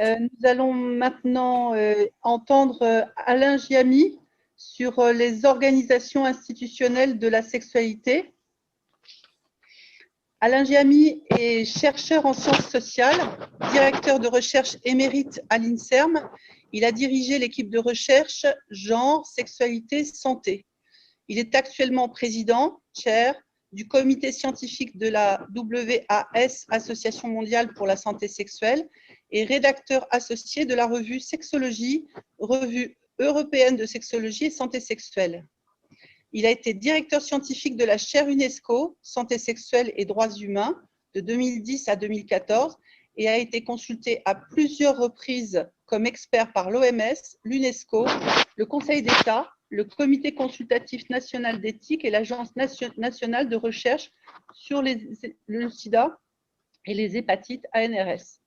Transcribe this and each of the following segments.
Nous allons maintenant entendre Alain Giamy sur les organisations institutionnelles de la sexualité. Alain Giamy est chercheur en sciences sociales, directeur de recherche émérite à l'INSERM. Il a dirigé l'équipe de recherche Genre, Sexualité, Santé. Il est actuellement président, chair, du comité scientifique de la WAS, Association mondiale pour la santé sexuelle, et rédacteur associé de la revue Sexologie, revue européenne de sexologie et santé sexuelle. Il a été directeur scientifique de la chaire UNESCO, santé sexuelle et droits humains, de 2010 à 2014, et a été consulté à plusieurs reprises comme expert par l'OMS, l'UNESCO, le Conseil d'État, le Comité consultatif national d'éthique et l'Agence nationale de recherche sur le sida et les hépatites ANRS.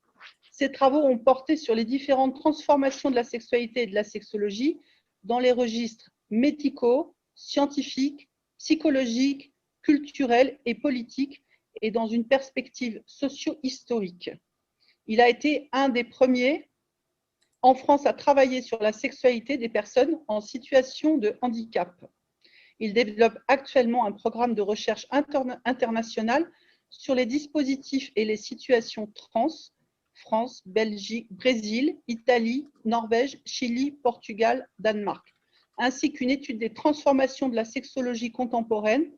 Ces travaux ont porté sur les différentes transformations de la sexualité et de la sexologie dans les registres médicaux, scientifiques, psychologiques, culturels et politiques, et dans une perspective socio-historique. Il a été un des premiers en France à travailler sur la sexualité des personnes en situation de handicap. Il développe actuellement un programme de recherche international sur les dispositifs et les situations trans, France, Belgique, Brésil, Italie, Norvège, Chili, Portugal, Danemark, ainsi qu'une étude des transformations de la sexologie contemporaine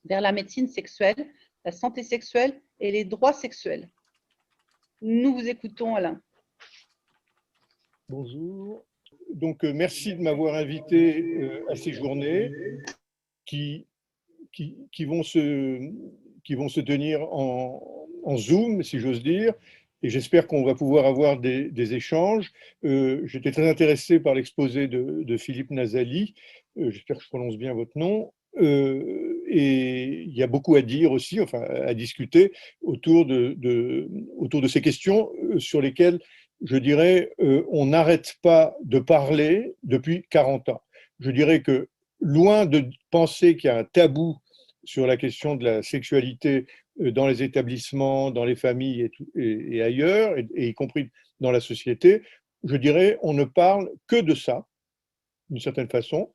vers la médecine sexuelle, la santé sexuelle et les droits sexuels. Nous vous écoutons, Alain. Bonjour. Donc, merci de m'avoir invité à ces journées qui vont se tenir en Zoom, si j'ose dire, et j'espère qu'on va pouvoir avoir des échanges. J'étais très intéressé par l'exposé de Philippe Nazali, j'espère que je prononce bien votre nom, et il y a beaucoup à dire aussi, enfin à discuter autour de ces questions sur lesquelles, je dirais, on n'arrête pas de parler depuis 40 ans. Je dirais que loin de penser qu'il y a un tabou sur la question de la sexualité dans les établissements, dans les familles et ailleurs, et y compris dans la société, je dirais, on ne parle que de ça, d'une certaine façon,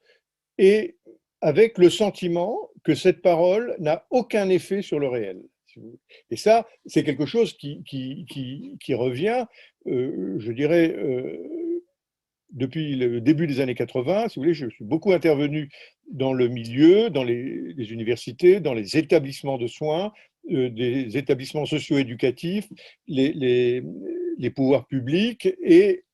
et avec le sentiment que cette parole n'a aucun effet sur le réel. Et ça, c'est quelque chose qui revient, je dirais, depuis le début des années 80, si vous voulez, je suis beaucoup intervenu dans le milieu, dans les universités, dans les établissements de soins, des établissements socio-éducatifs, les pouvoirs publics, et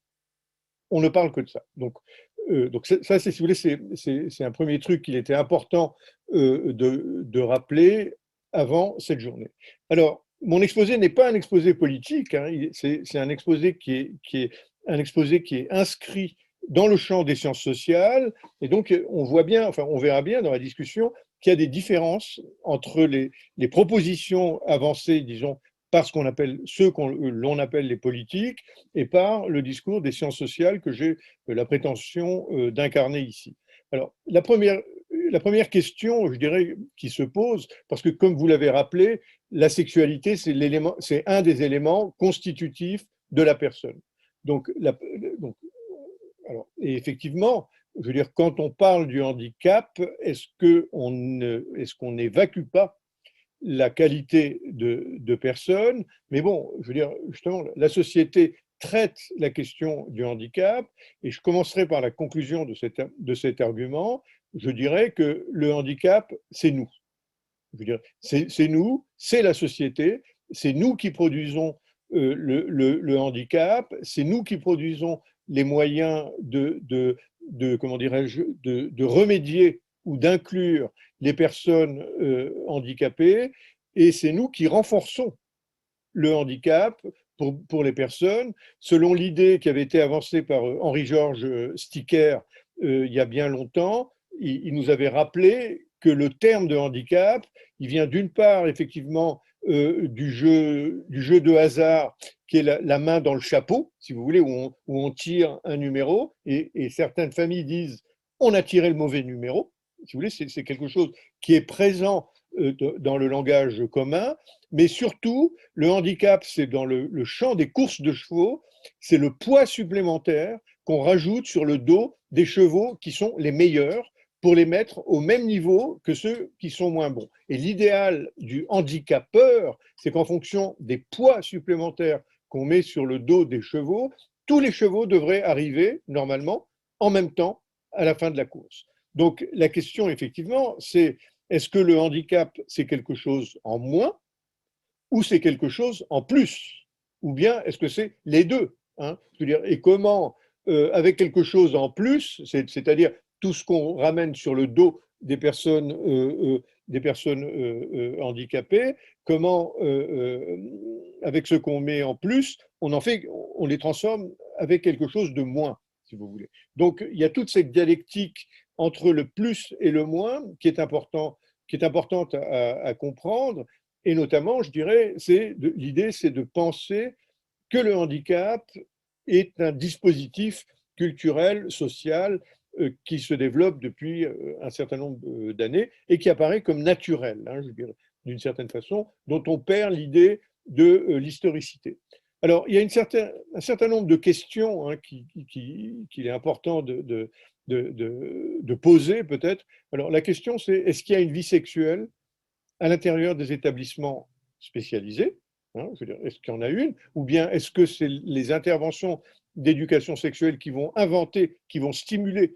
on ne parle que de ça. Donc ça, si vous voulez, c'est un premier truc qu'il était important de rappeler avant cette journée. Alors, mon exposé n'est pas un exposé politique, hein, c'est un exposé qui est inscrit dans le champ des sciences sociales, et donc on voit bien, enfin on verra bien dans la discussion qu'il y a des différences entre les propositions avancées, disons, par ce qu'on appelle l'on appelle les politiques, et par le discours des sciences sociales que j'ai la prétention d'incarner ici. Alors, la première question, je dirais, qui se pose, parce que comme vous l'avez rappelé, la sexualité, c'est un des éléments constitutifs de la personne. Et effectivement, je veux dire, quand on parle du handicap, est-ce qu'on n'évacue pas la qualité de personne? Mais bon, je veux dire, justement, la société traite la question du handicap, et je commencerai par la conclusion de cet argument. Je dirais que le handicap, c'est nous. Je veux dire, c'est nous, c'est la société, c'est nous qui produisons le handicap, c'est nous qui produisons les moyens comment dirais-je, de remédier ou d'inclure les personnes handicapées, et c'est nous qui renforçons le handicap pour les personnes, selon l'idée qui avait été avancée par Henri-Georges Sticker il y a bien longtemps. Il nous avait rappelé que le terme de handicap, il vient d'une part effectivement du jeu de hasard, qui est la main dans le chapeau, si vous voulez, où on tire un numéro, et certaines familles disent on a tiré le mauvais numéro. Si vous voulez, c'est quelque chose qui est présent dans le langage commun, mais surtout, le handicap, c'est dans le champ des courses de chevaux, c'est le poids supplémentaire qu'on rajoute sur le dos des chevaux qui sont les meilleurs pour les mettre au même niveau que ceux qui sont moins bons. Et l'idéal du handicapeur, c'est qu'en fonction des poids supplémentaires qu'on met sur le dos des chevaux, tous les chevaux devraient arriver normalement en même temps à la fin de la course. Donc la question, effectivement, c'est est-ce que le handicap, c'est quelque chose en moins ou c'est quelque chose en plus? Ou bien est-ce que c'est les deux, hein? Je veux dire, et comment, avec quelque chose en plus, c'est-à-dire tout ce qu'on ramène sur le dos des personnes handicapées, comment, avec ce qu'on met en plus, on les transforme avec quelque chose de moins, si vous voulez. Donc, il y a toute cette dialectique entre le plus et le moins qui est importante à comprendre. Et notamment, je dirais, l'idée, c'est de penser que le handicap est un dispositif culturel, social, qui se développe depuis un certain nombre d'années et qui apparaît comme naturel, hein, je dirais, d'une certaine façon, dont on perd l'idée de l'historicité. Alors, il y a un certain nombre de questions, hein, qu'il est important de poser peut-être. Alors, la question, c'est est-ce qu'il y a une vie sexuelle à l'intérieur des établissements spécialisés, hein, je veux dire, est-ce qu'il y en a une, ou bien est-ce que c'est les interventions d'éducation sexuelle qui vont inventer, qui vont stimuler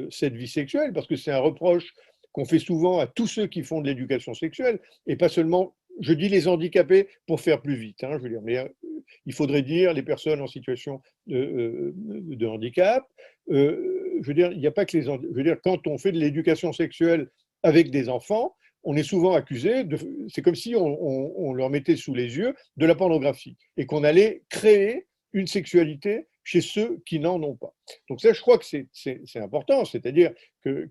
cette vie sexuelle, parce que c'est un reproche qu'on fait souvent à tous ceux qui font de l'éducation sexuelle, et pas seulement, je dis les handicapés pour faire plus vite, hein, je veux dire, mais il faudrait dire les personnes en situation de handicap. Je veux dire, il n'y a pas que je veux dire, quand on fait de l'éducation sexuelle avec des enfants, on est souvent accusé, c'est comme si on leur mettait sous les yeux de la pornographie et qu'on allait créer une sexualité chez ceux qui n'en ont pas. Donc ça, je crois que c'est important, c'est-à-dire que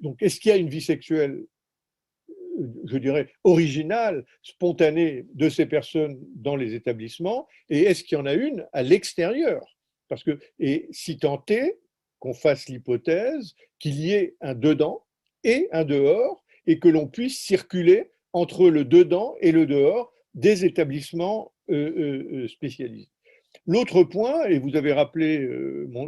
donc est-ce qu'il y a une vie sexuelle, je dirais, originale, spontanée de ces personnes dans les établissements, et est-ce qu'il y en a une à l'extérieur? Parce que, et si tant est qu'on fasse l'hypothèse qu'il y ait un dedans et un dehors, et que l'on puisse circuler entre le dedans et le dehors des établissements spécialisés. L'autre point, et vous avez rappelé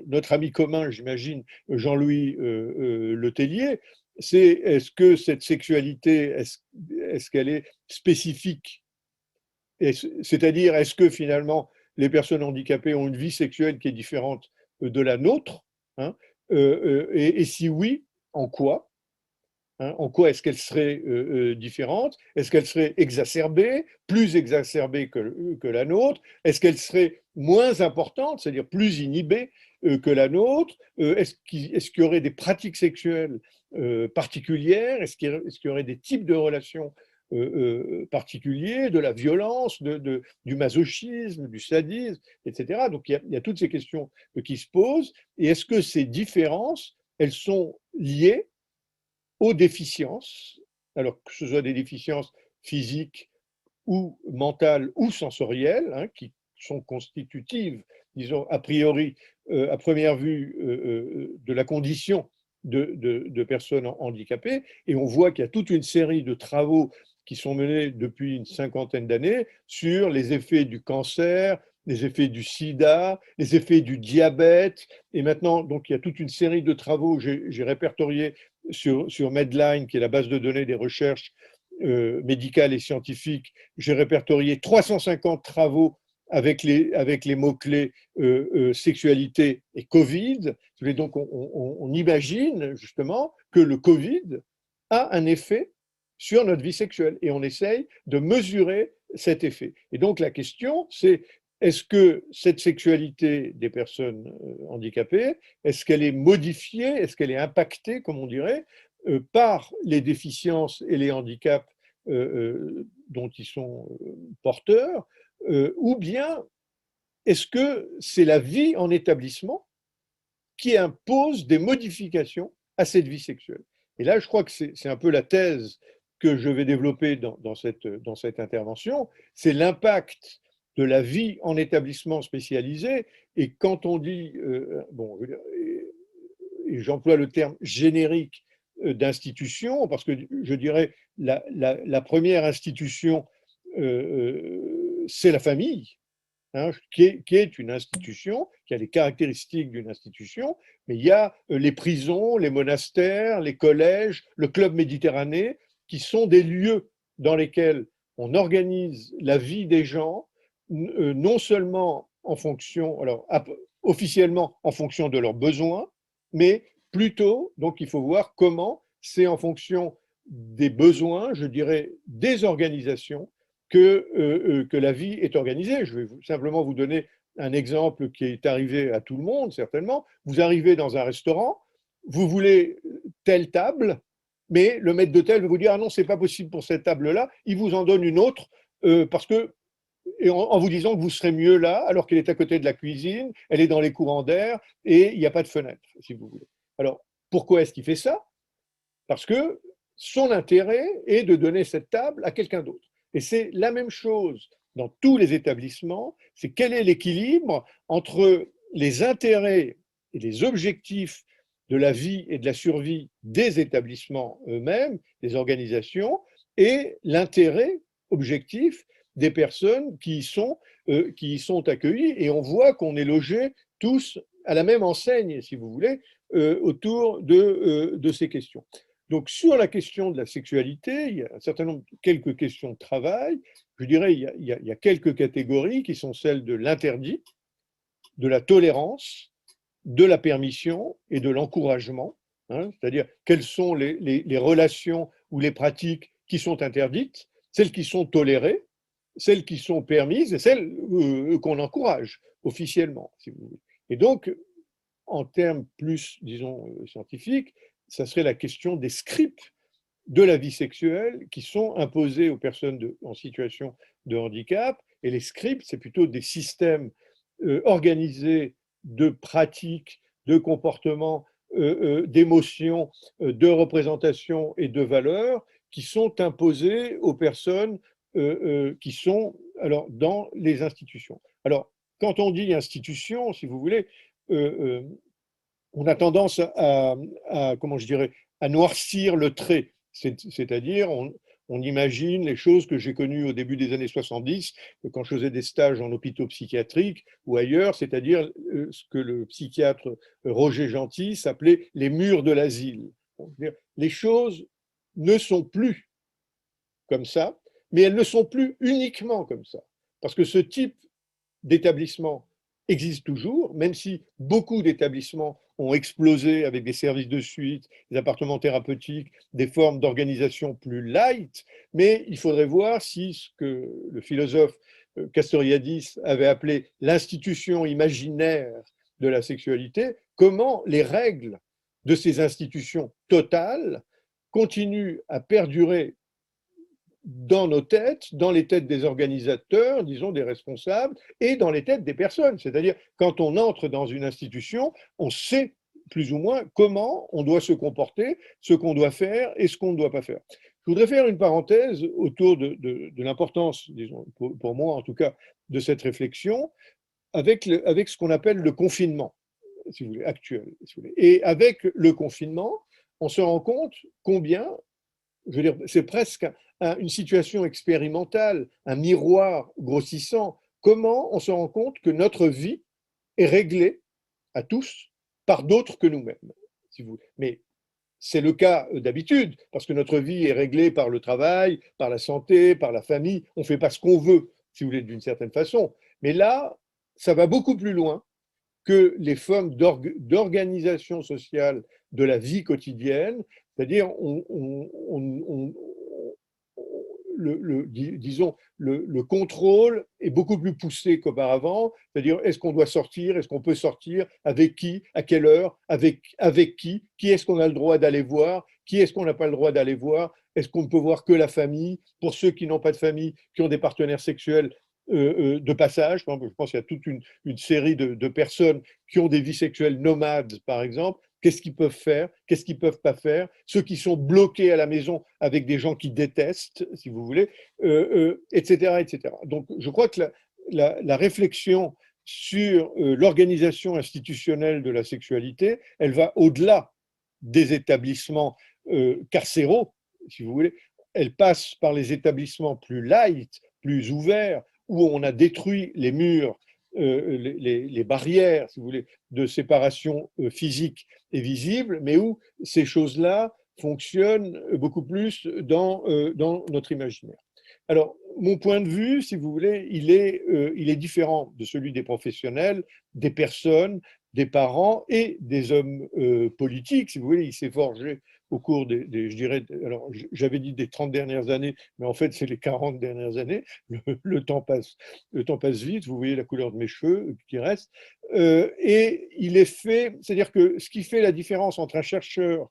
notre ami commun, j'imagine, Jean-Louis Letellier, c'est est-ce que cette sexualité, est-ce qu'elle est spécifique? C'est-à-dire, est-ce que finalement les personnes handicapées ont une vie sexuelle qui est différente de la nôtre, hein, et si oui, en quoi? Hein, en quoi est-ce qu'elle serait différente? Est-ce qu'elle serait exacerbée, plus exacerbée que la nôtre? Est-ce qu'elle serait moins importante, c'est-à-dire plus inhibée que la nôtre? Est-ce qu'il y aurait des pratiques sexuelles particulières? Est-ce qu'il y aurait des types de relations particuliers, de la violence, du masochisme, du sadisme, etc. Donc il y a toutes ces questions qui se posent. Et est-ce que ces différences, elles sont liées aux déficiences, alors que ce soit des déficiences physiques ou mentales ou sensorielles, hein, qui sont constitutives, disons, a priori, à première vue, de la condition de personnes handicapées. Et on voit qu'il y a toute une série de travaux qui sont menés depuis une cinquantaine d'années sur les effets du cancer, les effets du sida, les effets du diabète. Et maintenant, donc, il y a toute une série de travaux, j'ai répertorié sur Medline, qui est la base de données des recherches médicales et scientifiques, j'ai répertorié 350 travaux avec les mots-clés sexualité et Covid. Donc, on imagine justement que le Covid a un effet sur notre vie sexuelle et on essaye de mesurer cet effet. Et donc, la question, c'est est-ce que cette sexualité des personnes handicapées, est-ce qu'elle est modifiée, est-ce qu'elle est impactée, comme on dirait, par les déficiences et les handicaps dont ils sont porteurs, ou bien est-ce que c'est la vie en établissement qui impose des modifications à cette vie sexuelle? Et là, je crois que c'est un peu la thèse que je vais développer dans cette intervention, c'est l'impact de la vie en établissement spécialisé. Et quand on dit, bon, et j'emploie le terme générique, d'institutions, parce que je dirais la première institution, c'est la famille, hein, qui est une institution, qui a les caractéristiques d'une institution, mais il y a les prisons, les monastères, les collèges, le club méditerranéen, qui sont des lieux dans lesquels on organise la vie des gens, non seulement en fonction, alors officiellement en fonction de leurs besoins, mais plutôt, donc il faut voir comment c'est en fonction des besoins, je dirais, des organisations, que la vie est organisée. Je vais simplement vous donner un exemple qui est arrivé à tout le monde, certainement. Vous arrivez dans un restaurant, vous voulez telle table, mais le maître d'hôtel va vous dire « Ah non, ce n'est pas possible pour cette table-là », il vous en donne une autre parce que, et en vous disant que vous serez mieux là, alors qu'elle est à côté de la cuisine, elle est dans les courants d'air et il n'y a pas de fenêtre, si vous voulez. Alors, pourquoi est-ce qu'il fait ça? Parce que son intérêt est de donner cette table à quelqu'un d'autre. Et c'est la même chose dans tous les établissements, c'est quel est l'équilibre entre les intérêts et les objectifs de la vie et de la survie des établissements eux-mêmes, des organisations, et l'intérêt objectif des personnes qui y sont accueillies. Et on voit qu'on est logés tous à la même enseigne, si vous voulez, autour de ces questions. Donc, sur la question de la sexualité, il y a un certain nombre, quelques questions de travail. Je dirais, il y a quelques catégories qui sont celles de l'interdit, de la tolérance, de la permission et de l'encouragement. Hein, c'est-à-dire, quelles sont les relations ou les pratiques qui sont interdites, celles qui sont tolérées, celles qui sont permises et celles qu'on encourage officiellement, si vous voulez. Et donc, en termes plus, disons, scientifiques, ça serait la question des scripts de la vie sexuelle qui sont imposés aux personnes en situation de handicap. Et les scripts, c'est plutôt des systèmes organisés de pratiques, de comportements, d'émotions, de représentations et de valeurs qui sont imposés aux personnes qui sont alors, dans les institutions. Alors, quand on dit institution, si vous voulez, on a tendance comment je dirais, à noircir le trait. C'est-à-dire, on imagine les choses que j'ai connues au début des années 70, quand je faisais des stages en hôpitaux psychiatriques ou ailleurs, c'est-à-dire ce que le psychiatre Roger Gentil s'appelait les murs de l'asile. Les choses ne sont plus comme ça, mais elles ne sont plus uniquement comme ça. Parce que ce type d'établissement existe toujours, même si beaucoup d'établissements ont explosé avec des services de suite, des appartements thérapeutiques, des formes d'organisation plus light, mais il faudrait voir si ce que le philosophe Castoriadis avait appelé l'institution imaginaire de la sexualité, comment les règles de ces institutions totales continuent à perdurer dans nos têtes, dans les têtes des organisateurs, disons des responsables, et dans les têtes des personnes. C'est-à-dire, quand on entre dans une institution, on sait plus ou moins comment on doit se comporter, ce qu'on doit faire et ce qu'on ne doit pas faire. Je voudrais faire une parenthèse autour de l'importance, disons, pour moi en tout cas, de cette réflexion, avec ce qu'on appelle le confinement, si vous voulez, actuel. Si vous voulez. Et avec le confinement, on se rend compte combien, je veux dire, c'est presque une situation expérimentale, un miroir grossissant. Comment on se rend compte que notre vie est réglée à tous par d'autres que nous-mêmes, si vous voulez. Mais c'est le cas d'habitude, parce que notre vie est réglée par le travail, par la santé, par la famille. On ne fait pas ce qu'on veut, si vous voulez, d'une certaine façon. Mais là, ça va beaucoup plus loin que les formes d'organisation sociale de la vie quotidienne, c'est-à-dire disons, le contrôle est beaucoup plus poussé qu'auparavant, c'est-à-dire est-ce qu'on doit sortir, est-ce qu'on peut sortir, avec qui, à quelle heure, avec qui est-ce qu'on a le droit d'aller voir, qui est-ce qu'on n'a pas le droit d'aller voir, est-ce qu'on ne peut voir que la famille, pour ceux qui n'ont pas de famille, qui ont des partenaires sexuels de passage. Je pense qu'il y a toute une série de personnes qui ont des vies sexuelles nomades, par exemple. Qu'est-ce qu'ils peuvent faire, qu'est-ce qu'ils ne peuvent pas faire, ceux qui sont bloqués à la maison avec des gens qui détestent, si vous voulez, etc., etc. Donc, je crois que la réflexion sur l'organisation institutionnelle de la sexualité, elle va au-delà des établissements carcéraux, si vous voulez. Elle passe par les établissements plus light, plus ouverts, où on a détruit les murs, les barrières, si vous voulez, de séparation physique et visible, mais où ces choses-là fonctionnent beaucoup plus dans notre imaginaire. Alors, mon point de vue, si vous voulez, il est différent de celui des professionnels, des personnes, des parents et des hommes politiques, si vous voulez. Il s'est forgé au cours je dirais, alors j'avais dit des 30 dernières années, mais en fait c'est les 40 dernières années. Le temps passe vite, vous voyez la couleur de mes cheveux qui reste. Et il est fait, c'est-à-dire que ce qui fait la différence entre un chercheur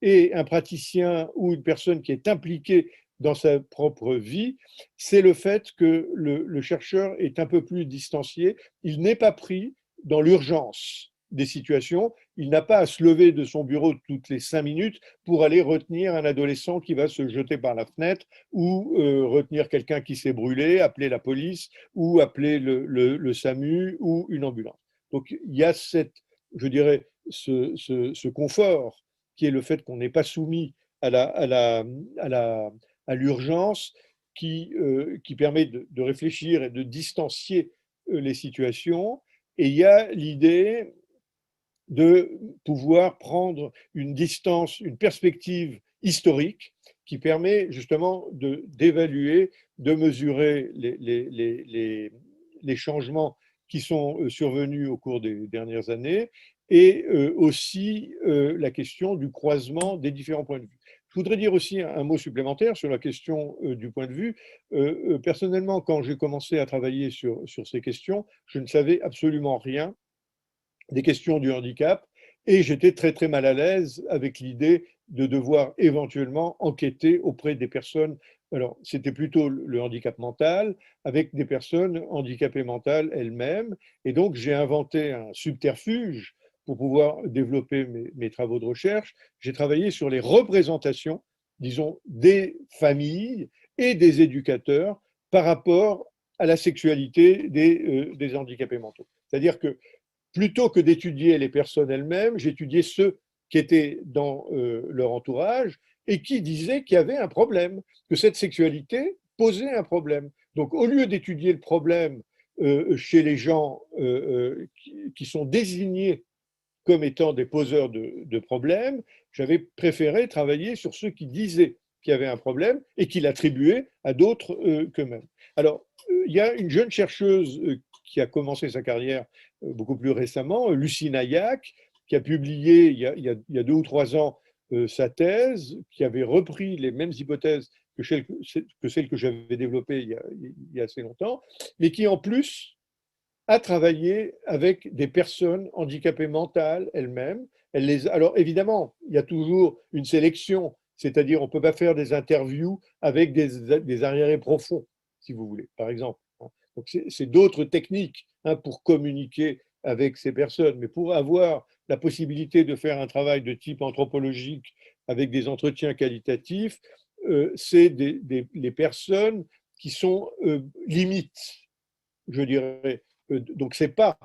et un praticien ou une personne qui est impliquée dans sa propre vie, c'est le fait que le chercheur est un peu plus distancié, il n'est pas pris dans l'urgence des situations, il n'a pas à se lever de son bureau toutes les 5 minutes pour aller retenir un adolescent qui va se jeter par la fenêtre ou retenir quelqu'un qui s'est brûlé, appeler la police ou appeler le SAMU ou une ambulance. Donc il y a je dirais, ce confort qui est le fait qu'on n'est pas soumis à l'urgence qui permet de réfléchir et de distancier les situations. Et il y a l'idée de pouvoir prendre une distance, une perspective historique qui permet justement d'évaluer, de mesurer les changements qui sont survenus au cours des dernières années et aussi la question du croisement des différents points de vue. Je voudrais dire aussi un mot supplémentaire sur la question du point de vue. Personnellement, quand j'ai commencé à travailler sur ces questions, je ne savais absolument rien des questions du handicap et j'étais très très mal à l'aise avec l'idée de devoir éventuellement enquêter auprès des personnes. Alors, c'était plutôt le handicap mental avec des personnes handicapées mentales elles-mêmes. Et donc, j'ai inventé un subterfuge pour pouvoir développer mes travaux de recherche. J'ai travaillé sur les représentations, disons, des familles et des éducateurs par rapport à la sexualité des handicapés mentaux. C'est-à-dire que plutôt que d'étudier les personnes elles-mêmes, j'étudiais ceux qui étaient dans leur entourage et qui disaient qu'il y avait un problème, que cette sexualité posait un problème. Donc, au lieu d'étudier le problème chez les gens qui sont désignés comme étant des poseurs de problèmes, j'avais préféré travailler sur ceux qui disaient qu'il y avait un problème et qui l'attribuaient à d'autres qu'eux-mêmes. Alors, il y a une jeune chercheuse qui a commencé sa carrière beaucoup plus récemment, Lucie Naillac, qui a publié il y a 2 ou 3 ans sa thèse, qui avait repris les mêmes hypothèses que celles que j'avais développées il y a assez longtemps, mais qui en plus a travaillé avec des personnes handicapées mentales elles-mêmes. Alors évidemment, il y a toujours une sélection, c'est-à-dire on ne peut pas faire des interviews avec des arriérés profonds, si vous voulez, par exemple. Donc c'est d'autres techniques pour communiquer avec ces personnes, mais pour avoir la possibilité de faire un travail de type anthropologique avec des entretiens qualitatifs, c'est les personnes qui sont limites, je dirais. Donc, ce n'est pas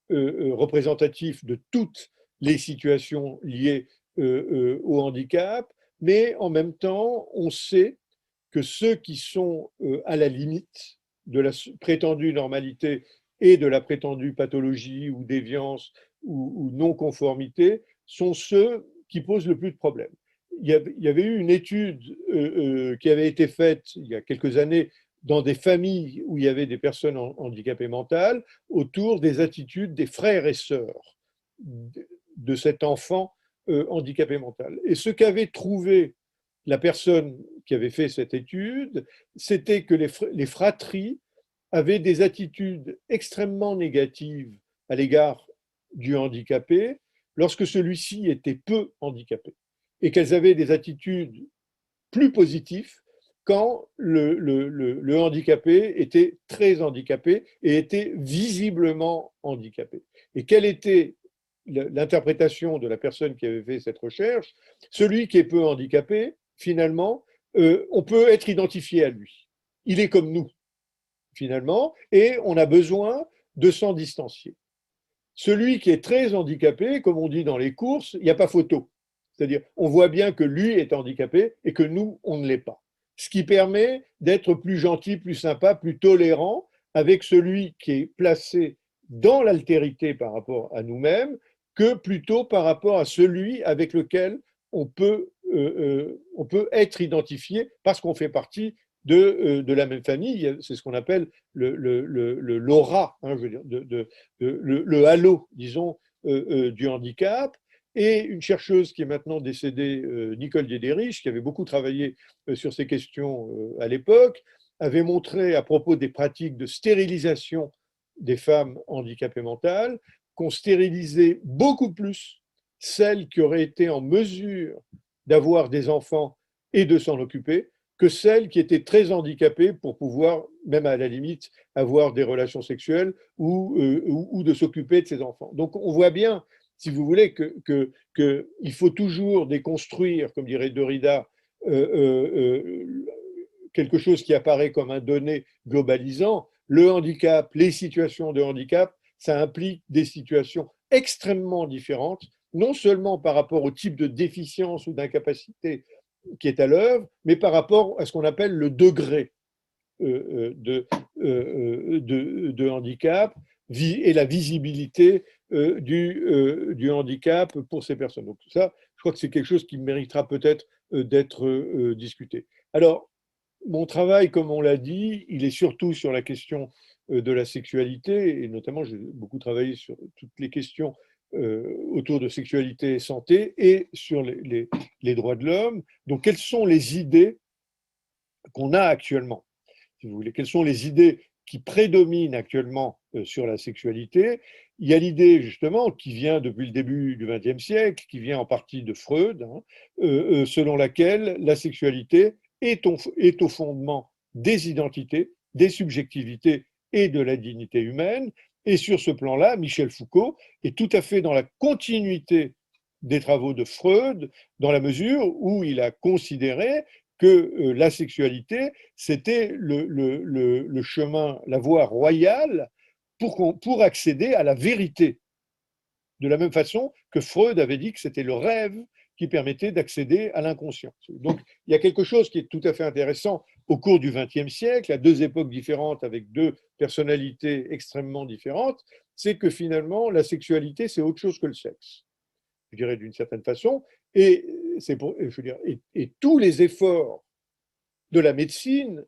représentatif de toutes les situations liées au handicap, mais en même temps, on sait que ceux qui sont à la limite de la prétendue normalité et de la prétendue pathologie ou déviance ou non-conformité sont ceux qui posent le plus de problèmes. Il y avait eu une étude qui avait été faite il y a quelques années dans des familles où il y avait des personnes handicapées mentales autour des attitudes des frères et sœurs de cet enfant handicapé mental. Et ce qu'avait trouvé la personne qui avait fait cette étude, c'était que les fratries avaient des attitudes extrêmement négatives à l'égard du handicapé lorsque celui-ci était peu handicapé, et qu'elles avaient des attitudes plus positives quand le handicapé était très handicapé et était visiblement handicapé. Et quelle était l'interprétation de la personne qui avait fait cette recherche? Celui qui est peu handicapé, finalement, on peut être identifié à lui. Il est comme nous, finalement, et on a besoin de s'en distancier. Celui qui est très handicapé, comme on dit dans les courses, il n'y a pas photo. C'est-à-dire, on voit bien que lui est handicapé et que nous, on ne l'est pas. Ce qui permet d'être plus gentil, plus sympa, plus tolérant avec celui qui est placé dans l'altérité par rapport à nous-mêmes que plutôt par rapport à celui avec lequel on peut être identifié parce qu'on fait partie de la même famille. C'est ce qu'on appelle l'aura, hein, je veux dire, le halo, disons, du handicap. Et une chercheuse qui est maintenant décédée, Nicole Diederich, qui avait beaucoup travaillé sur ces questions à l'époque, avait montré à propos des pratiques de stérilisation des femmes handicapées mentales qu'on stérilisait beaucoup plus celles qui auraient été en mesure d'avoir des enfants et de s'en occuper que celles qui étaient très handicapées pour pouvoir, même à la limite, avoir des relations sexuelles ou de s'occuper de ses enfants. Donc on voit bien, si vous voulez, qu'il faut toujours déconstruire, comme dirait Derrida, quelque chose qui apparaît comme un donné globalisant. Le handicap, les situations de handicap, ça implique des situations extrêmement différentes, non seulement par rapport au type de déficience ou d'incapacité qui est à l'œuvre, mais par rapport à ce qu'on appelle le degré de handicap et la visibilité du handicap pour ces personnes. Donc ça, je crois que c'est quelque chose qui méritera peut-être d'être discuté. Alors, mon travail, comme on l'a dit, il est surtout sur la question de la sexualité, et notamment j'ai beaucoup travaillé sur toutes les questions autour de sexualité et santé, et sur les droits de l'homme. Donc, quelles sont les idées qu'on a actuellement, si vous voulez? Quelles sont les idées qui prédominent actuellement sur la sexualité? Il y a l'idée, justement, qui vient depuis le début du XXe siècle, qui vient en partie de Freud, hein, selon laquelle la sexualité est au fondement des identités, des subjectivités et de la dignité humaine. Et sur ce plan-là, Michel Foucault est tout à fait dans la continuité des travaux de Freud, dans la mesure où il a considéré que la sexualité, c'était le chemin, la voie royale pour accéder à la vérité. De la même façon que Freud avait dit que c'était le rêve qui permettait d'accéder à l'inconscient. Donc, il y a quelque chose qui est tout à fait intéressant au cours du XXe siècle, à deux époques différentes, avec deux personnalités extrêmement différentes, c'est que finalement, la sexualité, c'est autre chose que le sexe, je dirais d'une certaine façon, et, et tous les efforts de la médecine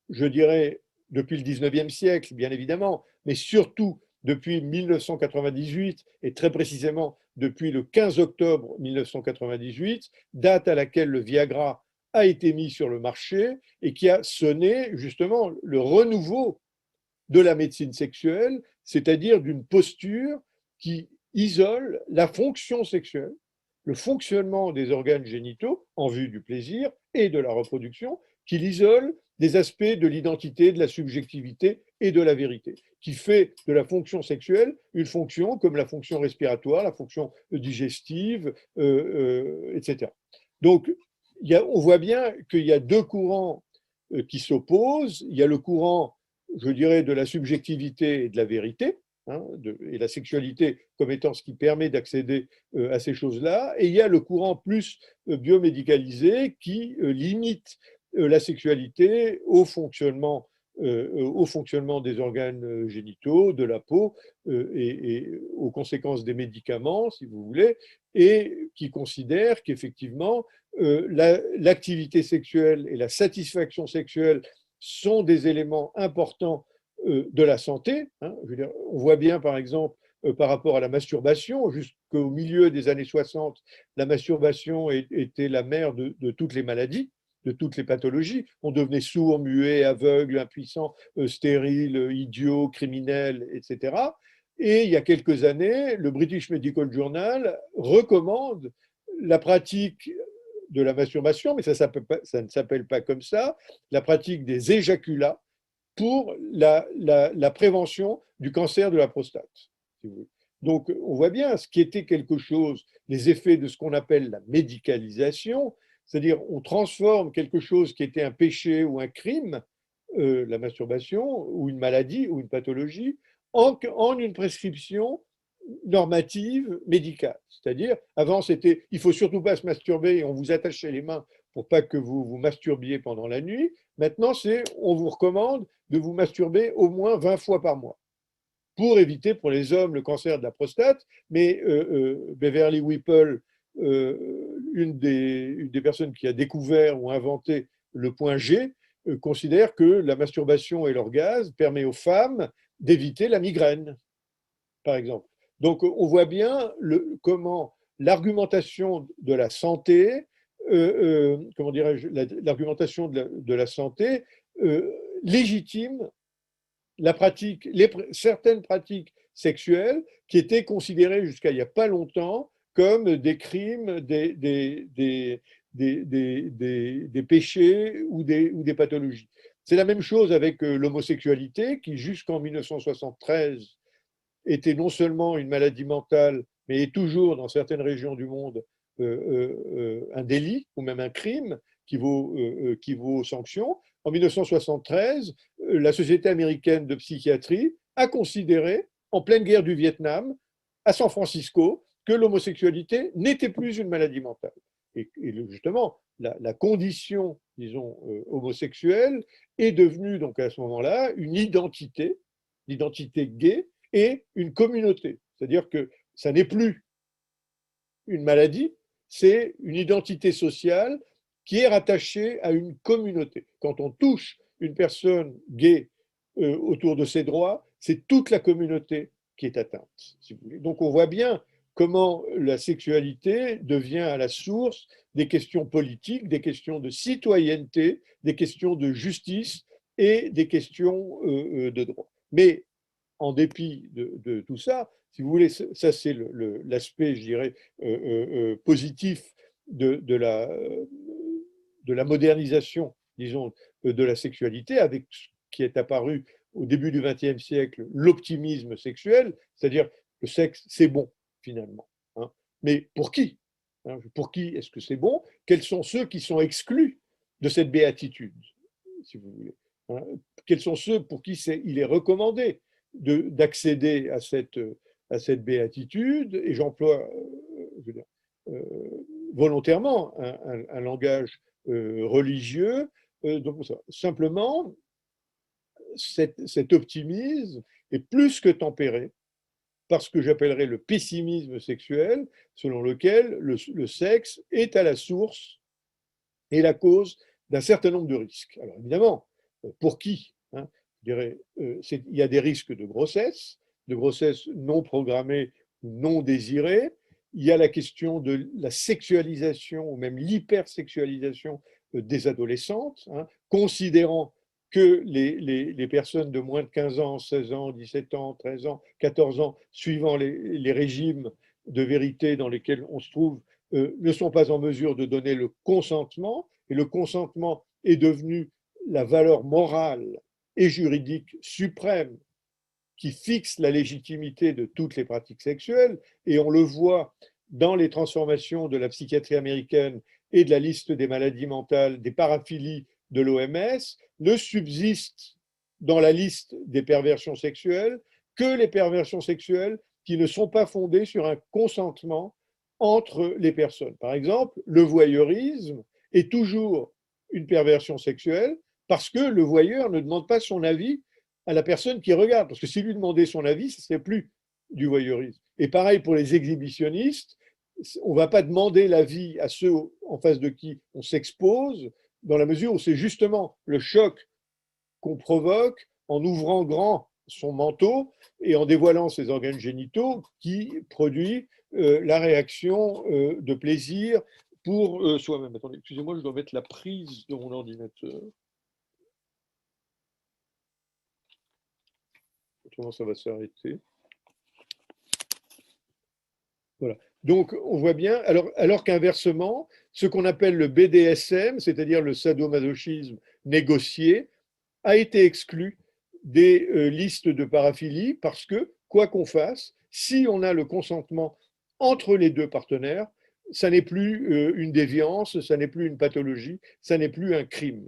je dirais, depuis le 19e siècle, bien évidemment, mais surtout depuis 1998 et très précisément depuis le 15 octobre 1998, date à laquelle le Viagra a été mis sur le marché et qui a sonné justement le renouveau de la médecine sexuelle, c'est-à-dire d'une posture qui isole la fonction sexuelle, le fonctionnement des organes génitaux en vue du plaisir et de la reproduction, qui l'isole des aspects de l'identité, de la subjectivité et de la vérité, qui fait de la fonction sexuelle une fonction comme la fonction respiratoire, la fonction digestive, etc. Donc, on voit bien qu'il y a deux courants qui s'opposent. Il y a le courant, je dirais, de la subjectivité et de la vérité, hein, et la sexualité comme étant ce qui permet d'accéder à ces choses-là. Et il y a le courant plus biomédicalisé qui limite la sexualité au fonctionnement des organes génitaux, de la peau et aux conséquences des médicaments, si vous voulez, et qui considère qu'effectivement, l'activité sexuelle et la satisfaction sexuelle sont des éléments importants de la santé. Hein. Je veux dire, on voit bien, par exemple, par rapport à la masturbation, jusqu'au milieu des années 60, la masturbation était la mère de toutes les maladies, de toutes les pathologies. On devenait sourd, muet, aveugle, impuissant, stérile, idiot, criminel, etc. Et il y a quelques années, le British Medical Journal recommande la pratique de la masturbation, mais ça ne s'appelle pas comme ça, la pratique des éjaculats pour la prévention du cancer de la prostate. Donc, on voit bien ce qui était quelque chose, les effets de ce qu'on appelle la médicalisation, c'est-à-dire on transforme quelque chose qui était un péché ou un crime, la masturbation, ou une maladie ou une pathologie, en une prescription normative médicale. C'est-à-dire, avant, c'était il ne faut surtout pas se masturber et on vous attachait les mains pour pas que vous vous masturbiez pendant la nuit. Maintenant, c'est on vous recommande de vous masturber au moins 20 fois par mois pour éviter pour les hommes le cancer de la prostate. Mais Beverly Whipple, une des personnes qui a découvert ou inventé le point G, considère que la masturbation et l'orgasme permet aux femmes d'éviter la migraine, par exemple. Donc, on voit bien comment l'argumentation de la santé, comment dirais-je, l'argumentation de la santé légitime la pratique, certaines pratiques sexuelles qui étaient considérées jusqu'à il n'y a pas longtemps comme des crimes, des péchés ou des pathologies. C'est la même chose avec l'homosexualité qui, jusqu'en 1973, était non seulement une maladie mentale, mais est toujours dans certaines régions du monde un délit ou même un crime qui vaut sanction. En 1973, la Société américaine de psychiatrie a considéré, en pleine guerre du Vietnam, à San Francisco, que l'homosexualité n'était plus une maladie mentale. Et justement, la condition, disons, homosexuelle est devenue donc à ce moment-là une identité, l'identité gay, et une communauté. C'est-à-dire que ça n'est plus une maladie, c'est une identité sociale qui est rattachée à une communauté. Quand on touche une personne gay autour de ses droits, c'est toute la communauté qui est atteinte, si vous voulez. Donc on voit bien comment la sexualité devient à la source des questions politiques, des questions de citoyenneté, des questions de justice et des questions de droit. Mais en dépit de tout ça, si vous voulez, ça c'est l'aspect, je dirais, positif de la modernisation, disons, de la sexualité, avec ce qui est apparu au début du XXe siècle, l'optimisme sexuel, c'est-à-dire le sexe, c'est bon, finalement. Hein. Mais pour qui? Hein, pour qui est-ce que c'est bon? Quels sont ceux qui sont exclus de cette béatitude, si vous voulez? Hein. Quels sont ceux pour qui il est recommandé d'accéder à cette béatitude? Et j'emploie volontairement un langage religieux. Donc, simplement, cet optimisme est plus que tempéré par ce que j'appellerais le pessimisme sexuel, selon lequel le sexe est à la source et la cause d'un certain nombre de risques. Alors évidemment, pour qui, hein, je dirais, il y a des risques de grossesse non programmée ou non désirée. Il y a la question de la sexualisation ou même l'hypersexualisation des adolescentes, hein, considérant que les personnes de moins de 15 ans, 16 ans, 17 ans, 13 ans, 14 ans, suivant les régimes de vérité dans lesquels on se trouve, ne sont pas en mesure de donner le consentement, et le consentement est devenu la valeur morale et juridique suprême qui fixe la légitimité de toutes les pratiques sexuelles, et on le voit dans les transformations de la psychiatrie américaine et de la liste des maladies mentales, des paraphilies de l'OMS, ne subsistent dans la liste des perversions sexuelles que les perversions sexuelles qui ne sont pas fondées sur un consentement entre les personnes. Par exemple, le voyeurisme est toujours une perversion sexuelle parce que le voyeur ne demande pas son avis à la personne qui regarde. Parce que s'il lui demandait son avis, ce ne serait plus du voyeurisme. Et pareil pour les exhibitionnistes, on ne va pas demander l'avis à ceux en face de qui on s'expose, dans la mesure où c'est justement le choc qu'on provoque en ouvrant grand son manteau et en dévoilant ses organes génitaux qui produit la réaction de plaisir pour soi-même. Attendez, excusez-moi, je dois mettre la prise de mon ordinateur. Autrement, ça va s'arrêter. Voilà. Donc, on voit bien, alors qu'inversement, ce qu'on appelle le BDSM, c'est-à-dire le sadomasochisme négocié, a été exclu des listes de paraphilie parce que, quoi qu'on fasse, si on a le consentement entre les deux partenaires, ça n'est plus une déviance, ça n'est plus une pathologie, ça n'est plus un crime.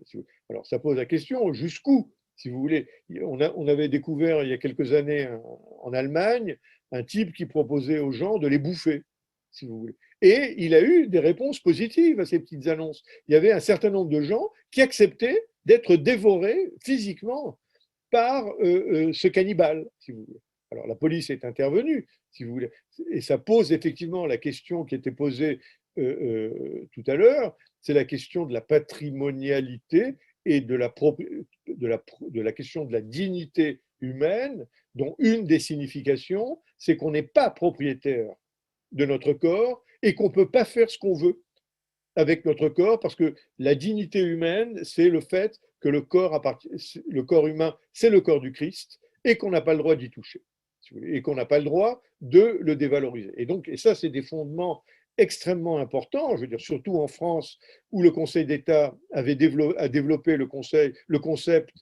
Alors ça pose la question, jusqu'où, si vous voulez? On avait découvert il y a quelques années en Allemagne un type qui proposait aux gens de les bouffer, si vous voulez. Et il a eu des réponses positives à ces petites annonces. Il y avait un certain nombre de gens qui acceptaient d'être dévorés physiquement par ce cannibale, si vous voulez. Alors la police est intervenue, si vous voulez, et ça pose effectivement la question qui était posée tout à l'heure, c'est la question de la patrimonialité et de la question de la dignité humaine, dont une des significations, c'est qu'on n'est pas propriétaire de notre corps et qu'on ne peut pas faire ce qu'on veut avec notre corps, parce que la dignité humaine, c'est le fait que le corps humain, c'est le corps du Christ, et qu'on n'a pas le droit d'y toucher, et qu'on n'a pas le droit de le dévaloriser. Et donc, et ça, c'est des fondements extrêmement importants, je veux dire, surtout en France, où le Conseil d'État a développé le concept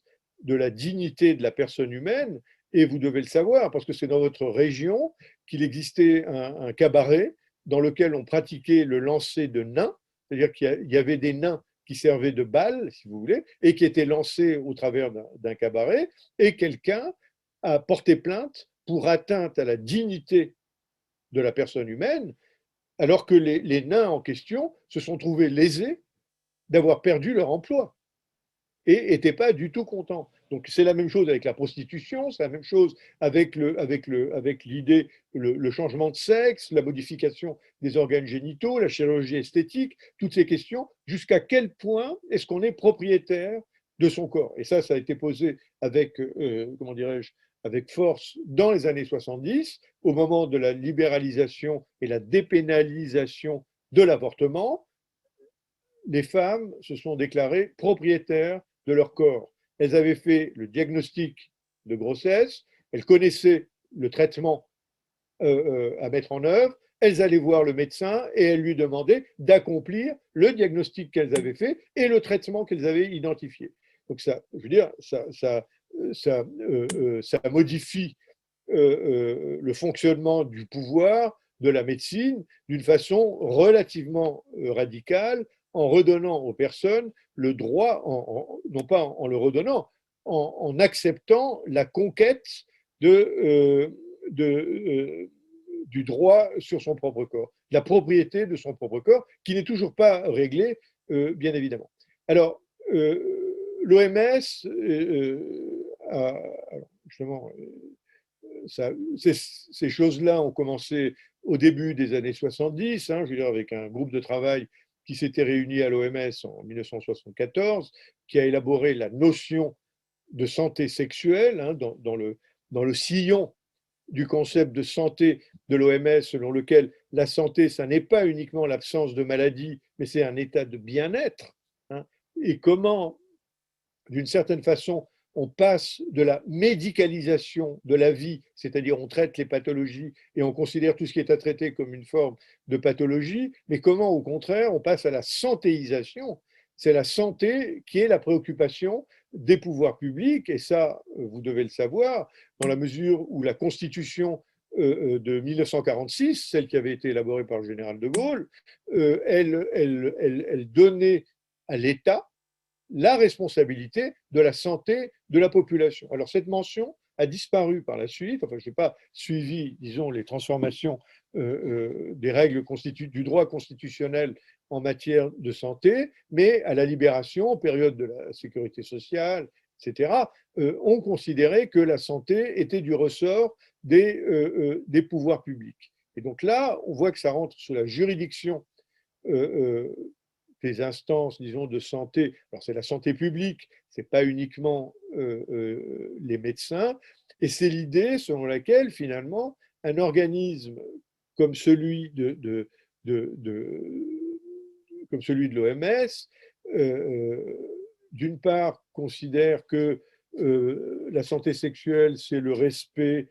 de la dignité de la personne humaine, et vous devez le savoir, parce que c'est dans votre région qu'il existait un cabaret dans lequel on pratiquait le lancer de nains, c'est-à-dire qu'il y avait des nains qui servaient de balles, si vous voulez, et qui étaient lancés au travers d'un cabaret, et quelqu'un a porté plainte pour atteinte à la dignité de la personne humaine, alors que les nains en question se sont trouvés lésés d'avoir perdu leur emploi et n'étaient pas du tout contents. Donc c'est la même chose avec la prostitution, c'est la même chose avec l'idée, le changement de sexe, la modification des organes génitaux, la chirurgie esthétique, toutes ces questions, jusqu'à quel point est-ce qu'on est propriétaire de son corps. Et ça a été posé avec, comment dirais-je, avec force dans les années 70, au moment de la libéralisation et la dépénalisation de l'avortement. Les femmes se sont déclarées propriétaires de leur corps. Elles avaient fait le diagnostic de grossesse, elles connaissaient le traitement à mettre en œuvre, elles allaient voir le médecin et elles lui demandaient d'accomplir le diagnostic qu'elles avaient fait et le traitement qu'elles avaient identifié. Donc ça, je veux dire, ça modifie le fonctionnement du pouvoir, de la médecine, d'une façon relativement radicale, en redonnant aux personnes le droit, non pas en le redonnant, en acceptant la conquête du droit sur son propre corps, la propriété de son propre corps, qui n'est toujours pas réglée, bien évidemment. Alors, l'OMS a justement ces choses-là ont commencé au début des années 70, je veux dire, avec un groupe de travail qui s'était réuni à l'OMS en 1974, qui a élaboré la notion de santé sexuelle dans le sillon du concept de santé de l'OMS, selon lequel la santé, ça n'est pas uniquement l'absence de maladie, mais c'est un état de bien-être. Et comment, d'une certaine façon, on passe de la médicalisation de la vie, c'est-à-dire on traite les pathologies et on considère tout ce qui est à traiter comme une forme de pathologie, mais comment au contraire on passe à la santéisation. C'est la santé qui est la préoccupation des pouvoirs publics, et ça, vous devez le savoir, dans la mesure où la Constitution de 1946, celle qui avait été élaborée par le général de Gaulle, elle donnait à l'État la responsabilité de la santé de la population. Alors cette mention a disparu par la suite, enfin je n'ai pas suivi, disons, les transformations des règles du droit constitutionnel en matière de santé, mais à la libération, en période de la sécurité sociale, etc., on considérait que la santé était du ressort des pouvoirs publics. Et donc là, on voit que ça rentre sous la juridiction des instances, disons, de santé. Alors, c'est la santé publique, ce n'est pas uniquement les médecins. Et c'est l'idée selon laquelle, finalement, un organisme comme celui comme celui de l'OMS, d'une part, considère que la santé sexuelle, c'est le respect,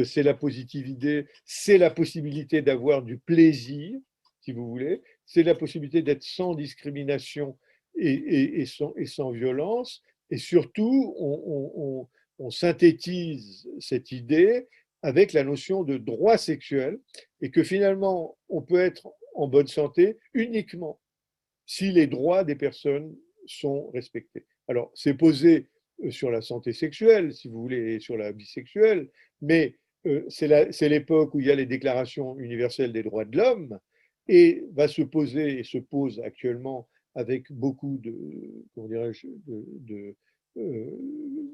c'est la positivité, c'est la possibilité d'avoir du plaisir, si vous voulez, c'est la possibilité d'être sans discrimination et sans violence. Et surtout, on synthétise cette idée avec la notion de droit sexuel et que finalement, on peut être en bonne santé uniquement si les droits des personnes sont respectés. Alors, c'est posé sur la santé sexuelle, si vous voulez, et sur la vie sexuelle, mais c'est l'époque où il y a les déclarations universelles des droits de l'homme et va se poser et se pose actuellement avec beaucoup de, comment dirais-je,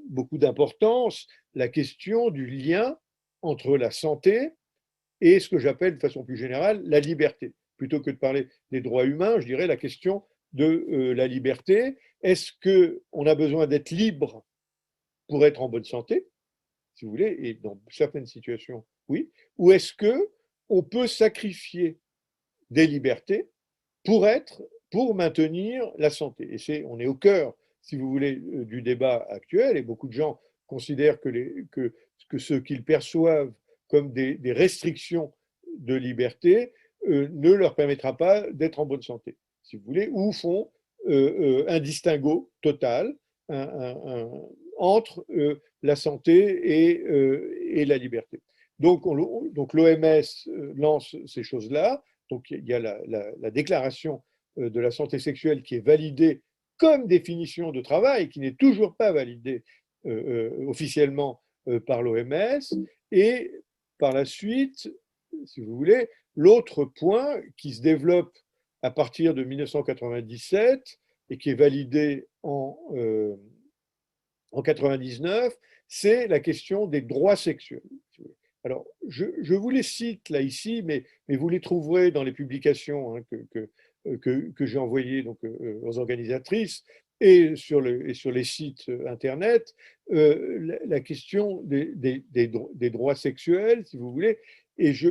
beaucoup d'importance la question du lien entre la santé et ce que j'appelle de façon plus générale la liberté. Plutôt que de parler des droits humains, je dirais la question de la liberté. Est-ce qu'on a besoin d'être libre pour être en bonne santé, si vous voulez, et dans certaines situations, oui, ou est-ce qu'on peut sacrifier des libertés pour maintenir la santé? Et on est au cœur, si vous voulez, du débat actuel, et beaucoup de gens considèrent que ce qu'ils perçoivent comme des restrictions de liberté ne leur permettra pas d'être en bonne santé, si vous voulez, ou font un distinguo total entre la santé et la liberté. Donc l'OMS lance ces choses-là. Donc il y a la déclaration de la santé sexuelle qui est validée comme définition de travail, qui n'est toujours pas validée officiellement par l'OMS. Et par la suite, si vous voulez, l'autre point qui se développe à partir de 1997 et qui est validé en 99, c'est la question des droits sexuels. Alors, je vous les cite là ici, mais vous les trouverez dans les publications que j'ai envoyées donc, aux organisatrices et sur les sites Internet, la question des droits sexuels, si vous voulez. Et je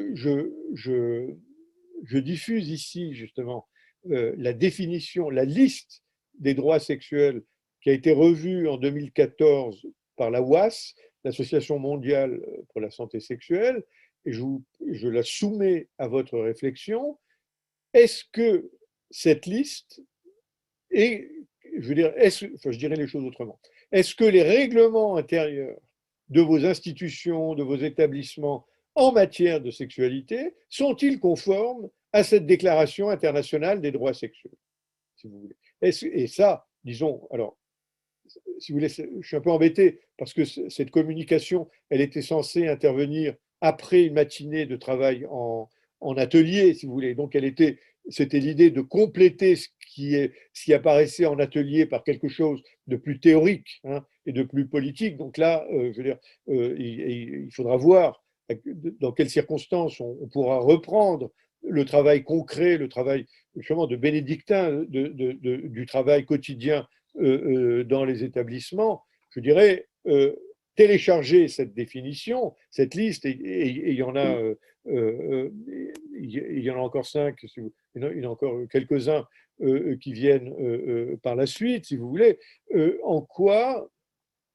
diffuse ici justement la définition, la liste des droits sexuels qui a été revue en 2014 par la OAS, l'Association mondiale pour la santé sexuelle, et je la soumets à votre réflexion. Est-ce que cette liste est, je veux dire, je dirais les choses autrement, est-ce que les règlements intérieurs de vos institutions, de vos établissements en matière de sexualité sont-ils conformes à cette déclaration internationale des droits sexuels, si vous voulez? Et ça, disons, alors, si vous voulez, je suis un peu embêté parce que cette communication, elle était censée intervenir après une matinée de travail en atelier, si vous voulez. Donc, c'était l'idée de compléter ce qui apparaissait en atelier par quelque chose de plus théorique hein, et de plus politique. Donc là, je veux dire, il faudra voir dans quelles circonstances on pourra reprendre le travail concret, le travail justement de bénédictin, du travail quotidien dans les établissements, je dirais, télécharger cette définition, cette liste, et il y en a, il y en a encore 5, il y en a encore quelques-uns qui viennent par la suite, si vous voulez, en quoi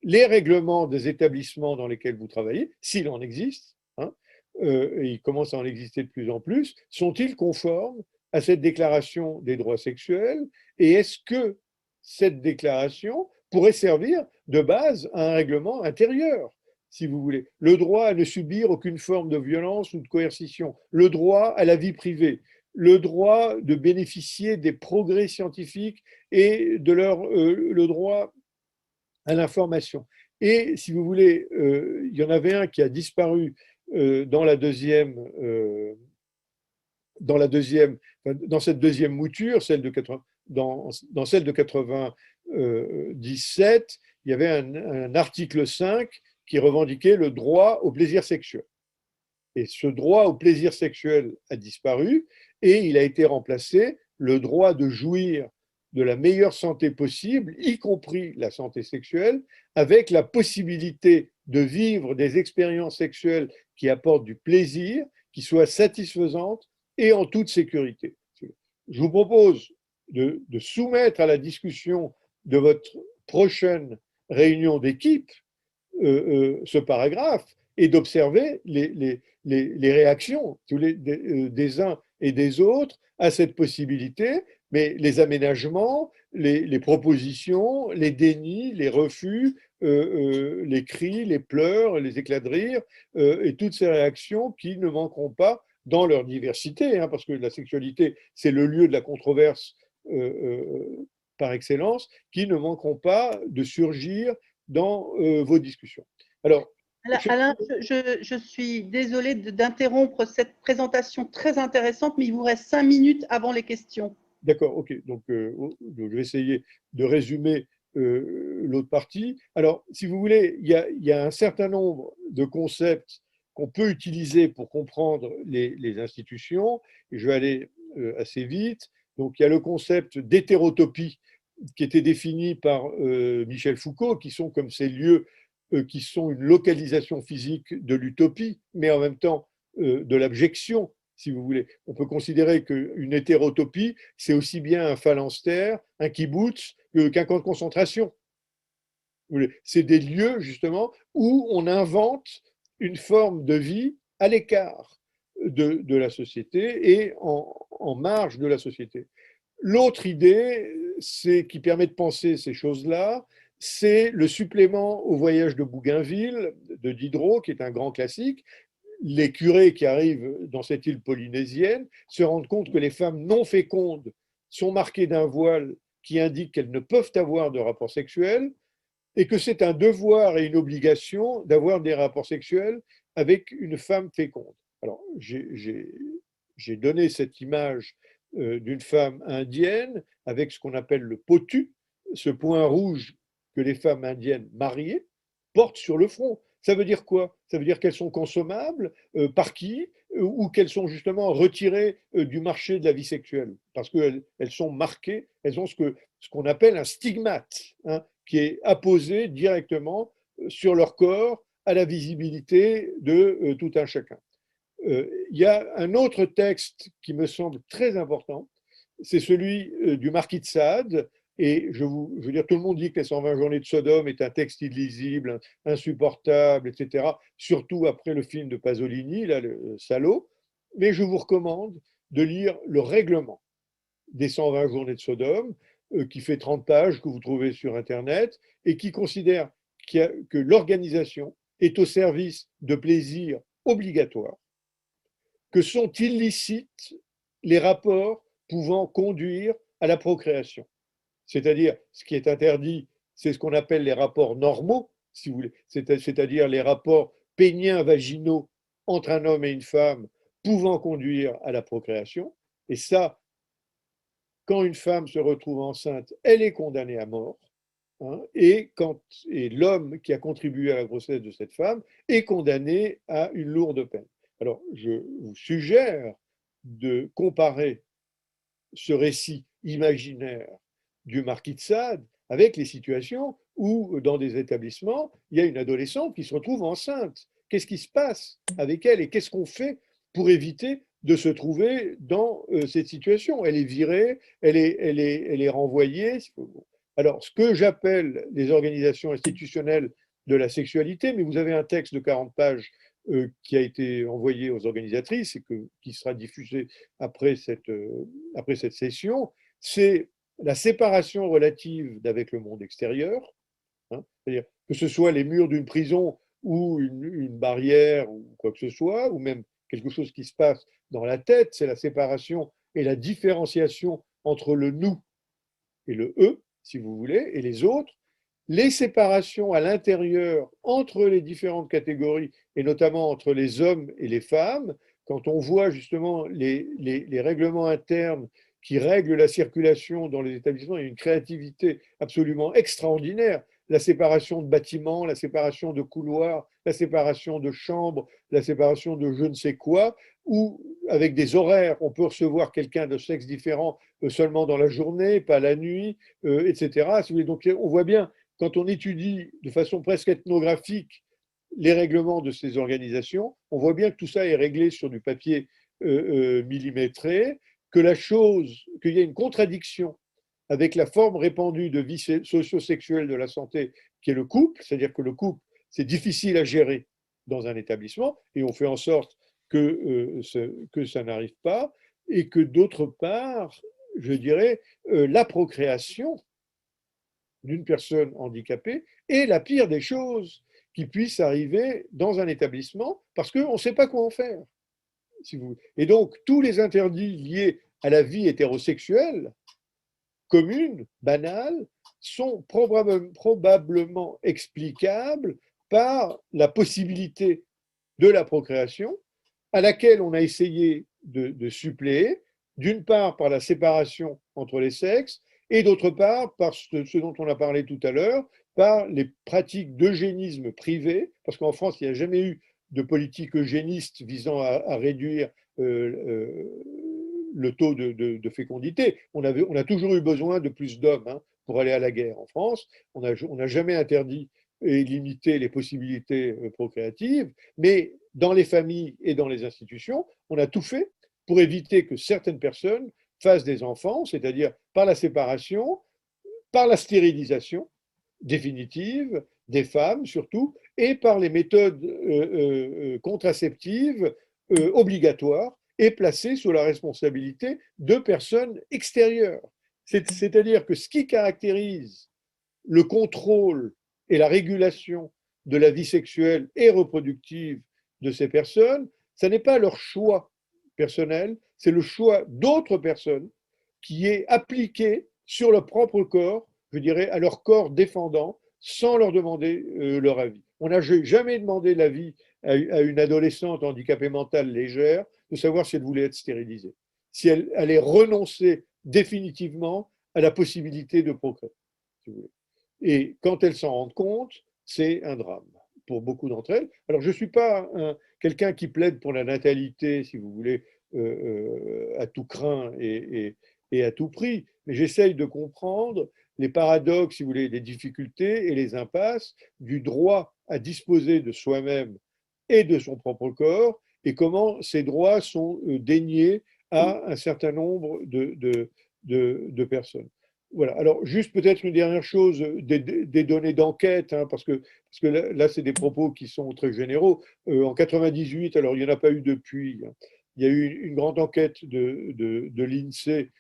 les règlements des établissements dans lesquels vous travaillez, s'il en existe, hein, et il commence à en exister de plus en plus, sont-ils conformes à cette déclaration des droits sexuels? Et est-ce que cette déclaration pourrait servir de base à un règlement intérieur, si vous voulez? Le droit à ne subir aucune forme de violence ou de coercition, le droit à la vie privée, le droit de bénéficier des progrès scientifiques et le droit à l'information. Et si vous voulez, il y en avait un qui a disparu dans cette deuxième mouture, dans celle de 97, il y avait un article 5 qui revendiquait le droit au plaisir sexuel. Et ce droit au plaisir sexuel a disparu et il a été remplacé le droit de jouir de la meilleure santé possible, y compris la santé sexuelle, avec la possibilité de vivre des expériences sexuelles qui apportent du plaisir, qui soient satisfaisantes et en toute sécurité. Je vous propose de soumettre à la discussion de votre prochaine réunion d'équipe ce paragraphe et d'observer les réactions des uns et des autres à cette possibilité, mais les aménagements, les propositions, les dénis, les refus, les cris, les pleurs, les éclats de rire, et toutes ces réactions qui ne manqueront pas dans leur diversité, hein, parce que la sexualité, c'est le lieu de la controverse par excellence, qui ne manqueront pas de surgir dans vos discussions. Alors, Alain, je suis désolée d'interrompre cette présentation très intéressante, mais il vous reste 5 minutes avant les questions. D'accord, ok. Donc, je vais essayer de résumer l'autre partie. Alors, si vous voulez, il y a un certain nombre de concepts qu'on peut utiliser pour comprendre les institutions, et je vais aller assez vite. Donc, il y a le concept d'hétérotopie qui était défini par Michel Foucault, qui sont comme ces lieux qui sont une localisation physique de l'utopie, mais en même temps de l'abjection, si vous voulez. On peut considérer qu'une hétérotopie, c'est aussi bien un phalanstère, un kibbutz, qu'un camp de concentration. C'est des lieux, justement, où on invente une forme de vie à l'écart de la société et en marge de la société. L'autre idée, c'est qui permet de penser ces choses-là, c'est le supplément au voyage de Bougainville de Diderot, qui est un grand classique. Les curés qui arrivent dans cette île polynésienne se rendent compte que les femmes non fécondes sont marquées d'un voile qui indique qu'elles ne peuvent avoir de rapports sexuels et que c'est un devoir et une obligation d'avoir des rapports sexuels avec une femme féconde. Alors, j'ai donné cette image d'une femme indienne avec ce qu'on appelle le potu, ce point rouge que les femmes indiennes mariées portent sur le front. Ça veut dire quoi? Ça veut dire qu'elles sont consommables, par qui? Ou qu'elles sont justement retirées du marché de la vie sexuelle, parce qu'elles sont marquées, elles ont ce qu'on appelle un stigmate, hein, qui est apposé directement sur leur corps à la visibilité de tout un chacun. Il y a un autre texte qui me semble très important, c'est celui du Marquis de Sade. Et je veux dire, tout le monde dit que les 120 journées de Sodome est un texte illisible, insupportable, etc. Surtout après le film de Pasolini, là, le Salaud. Mais je vous recommande de lire le règlement des 120 journées de Sodome, qui fait 30 pages, que vous trouvez sur Internet, et qui considère que l'organisation est au service de plaisirs obligatoires, que sont illicites les rapports pouvant conduire à la procréation. C'est-à-dire, ce qui est interdit, c'est ce qu'on appelle les rapports normaux, si vous voulez, c'est-à-dire les rapports péniens vaginaux entre un homme et une femme pouvant conduire à la procréation. Et ça, quand une femme se retrouve enceinte, elle est condamnée à mort. Hein, et l'homme qui a contribué à la grossesse de cette femme est condamné à une lourde peine. Alors, je vous suggère de comparer ce récit imaginaire du marquis de Sade avec les situations où, dans des établissements, il y a une adolescente qui se retrouve enceinte. Qu'est-ce qui se passe avec elle et qu'est-ce qu'on fait pour éviter de se trouver dans cette situation? Elle est virée, elle est renvoyée. Alors, ce que j'appelle les organisations institutionnelles de la sexualité, mais vous avez un texte de 40 pages qui a été envoyé aux organisatrices et qui sera diffusé après cette session, c'est la séparation relative d'avec le monde extérieur, hein, c'est-à-dire que ce soit les murs d'une prison ou une barrière ou quoi que ce soit, ou même quelque chose qui se passe dans la tête, c'est la séparation et la différenciation entre le nous et le eux, si vous voulez, et les autres, les séparations à l'intérieur entre les différentes catégories, et notamment entre les hommes et les femmes, quand on voit justement les règlements internes qui règlent la circulation dans les établissements, il y a une créativité absolument extraordinaire. La séparation de bâtiments, la séparation de couloirs, la séparation de chambres, la séparation de je ne sais quoi, où avec des horaires, on peut recevoir quelqu'un de sexe différent seulement dans la journée, pas la nuit, etc. Donc on voit bien, quand on étudie de façon presque ethnographique les règlements de ces organisations, on voit bien que tout ça est réglé sur du papier millimétré, qu'il y a une contradiction avec la forme répandue de vie socio-sexuelle de la santé, qui est le couple, c'est-à-dire que le couple, c'est difficile à gérer dans un établissement, et on fait en sorte que ça n'arrive pas, et que d'autre part, je dirais, la procréation d'une personne handicapée est la pire des choses qui puissent arriver dans un établissement parce qu'on ne sait pas quoi en faire. Et donc, tous les interdits liés à la vie hétérosexuelle, commune, banale, sont probablement explicables par la possibilité de la procréation, à laquelle on a essayé de suppléer, d'une part par la séparation entre les sexes, et d'autre part par ce dont on a parlé tout à l'heure, par les pratiques d'eugénisme privé, parce qu'en France, il n'y a jamais eu de politique eugéniste visant à réduire le taux de fécondité. On a toujours eu besoin de plus d'hommes, hein, pour aller à la guerre en France. On n'a jamais interdit et limité les possibilités procréatives, mais dans les familles et dans les institutions, on a tout fait pour éviter que certaines personnes fassent des enfants, c'est-à-dire par la séparation, par la stérilisation définitive des femmes surtout, et par les méthodes contraceptives obligatoires et placées sous la responsabilité de personnes extérieures. C'est-à-dire que ce qui caractérise le contrôle et la régulation de la vie sexuelle et reproductive de ces personnes, ce n'est pas leur choix personnel, c'est le choix d'autres personnes qui est appliqué sur leur propre corps, je dirais, à leur corps défendant, sans leur demander leur avis. On n'a jamais demandé l'avis à une adolescente handicapée mentale légère de savoir si elle voulait être stérilisée, si elle allait renoncer définitivement à la possibilité de procréer, si vous voulez. Et quand elles s'en rendent compte, c'est un drame pour beaucoup d'entre elles. Alors, je ne suis pas quelqu'un qui plaide pour la natalité, si vous voulez, à tout crin et à tout prix, mais j'essaye de comprendre les paradoxes, si vous voulez, les difficultés et les impasses du droit à disposer de soi-même et de son propre corps, et comment ces droits sont déniés à un certain nombre de personnes. Voilà. Alors, juste peut-être une dernière chose, des données d'enquête, hein, parce que là c'est des propos qui sont très généraux. En 98, alors il n'y en a pas eu depuis, hein, il y a eu une grande enquête de l'INSEE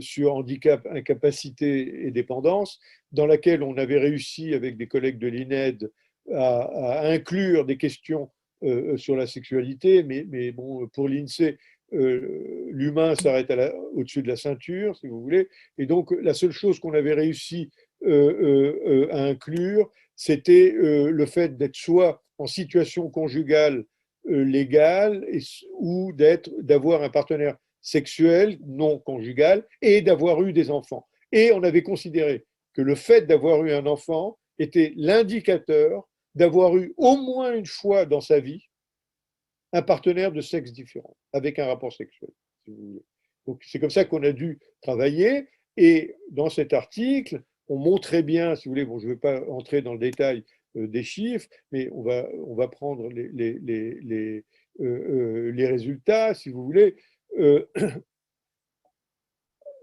sur handicap, incapacité et dépendance, dans laquelle on avait réussi avec des collègues de l'INED à inclure des questions sur la sexualité, mais bon, pour l'INSEE, l'humain s'arrête au-dessus de la ceinture, si vous voulez. Et donc, la seule chose qu'on avait réussi à inclure, c'était le fait d'être soit en situation conjugale légale ou d'avoir un partenaire sexuel non conjugal et d'avoir eu des enfants. Et on avait considéré que le fait d'avoir eu un enfant était l'indicateur d'avoir eu au moins une fois dans sa vie un partenaire de sexe différent, avec un rapport sexuel, si vous voulez. Donc c'est comme ça qu'on a dû travailler. Et dans cet article, on montrait bien, si vous voulez, bon, je ne vais pas entrer dans le détail des chiffres, mais on va prendre les résultats, si vous voulez.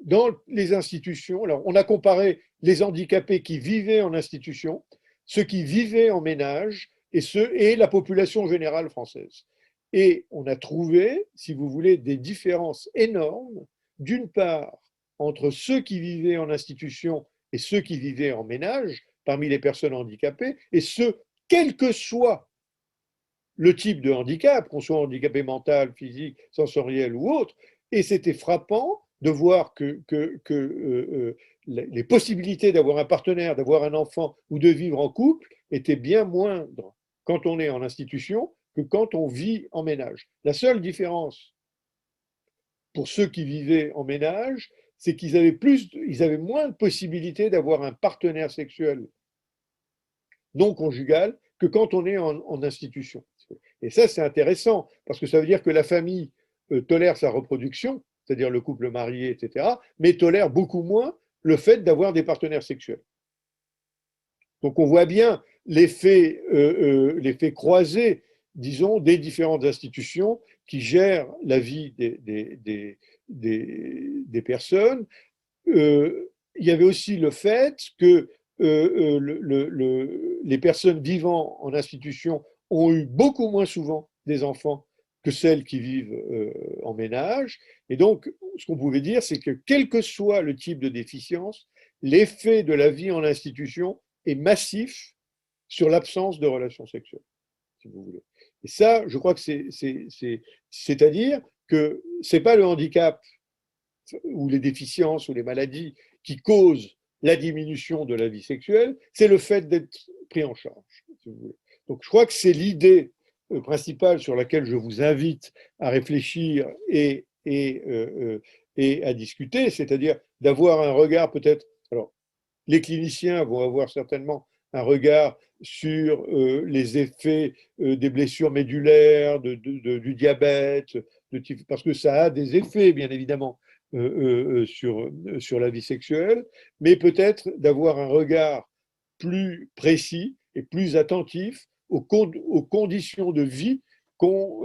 Dans les institutions, alors on a comparé les handicapés qui vivaient en institution, ceux qui vivaient en ménage et la population générale française. Et on a trouvé, si vous voulez, des différences énormes, d'une part, entre ceux qui vivaient en institution et ceux qui vivaient en ménage, parmi les personnes handicapées, et ceux, quel que soit le type de handicap, qu'on soit handicapé mental, physique, sensoriel ou autre. Et c'était frappant de voir que les possibilités d'avoir un partenaire, d'avoir un enfant ou de vivre en couple étaient bien moindres quand on est en institution que quand on vit en ménage. La seule différence pour ceux qui vivaient en ménage, c'est qu'ils avaient moins de possibilités d'avoir un partenaire sexuel non conjugal que quand on est en institution. Et ça, c'est intéressant, parce que ça veut dire que la famille tolère sa reproduction, c'est-à-dire le couple marié, etc., mais tolère beaucoup moins le fait d'avoir des partenaires sexuels. Donc on voit bien l'effet croisé, disons, des différentes institutions qui gèrent la vie des personnes. Il y avait aussi le fait que les personnes vivant en institution ont eu beaucoup moins souvent des enfants que celles qui vivent en ménage. Et donc, ce qu'on pouvait dire, c'est que quel que soit le type de déficience, l'effet de la vie en institution est massif sur l'absence de relations sexuelles, si vous voulez. Et ça, je crois que c'est-à-dire que ce n'est pas le handicap ou les déficiences ou les maladies qui causent la diminution de la vie sexuelle, c'est le fait d'être pris en charge. si vous voulez. Donc, je crois que c'est l'idée principale sur laquelle je vous invite à réfléchir et à discuter, c'est-à-dire d'avoir un regard peut-être. Alors, les cliniciens vont avoir certainement un regard sur les effets des blessures médulaires, du diabète, parce que ça a des effets, bien évidemment, sur la vie sexuelle, mais peut-être d'avoir un regard plus précis et plus attentif aux conditions de vie qu'on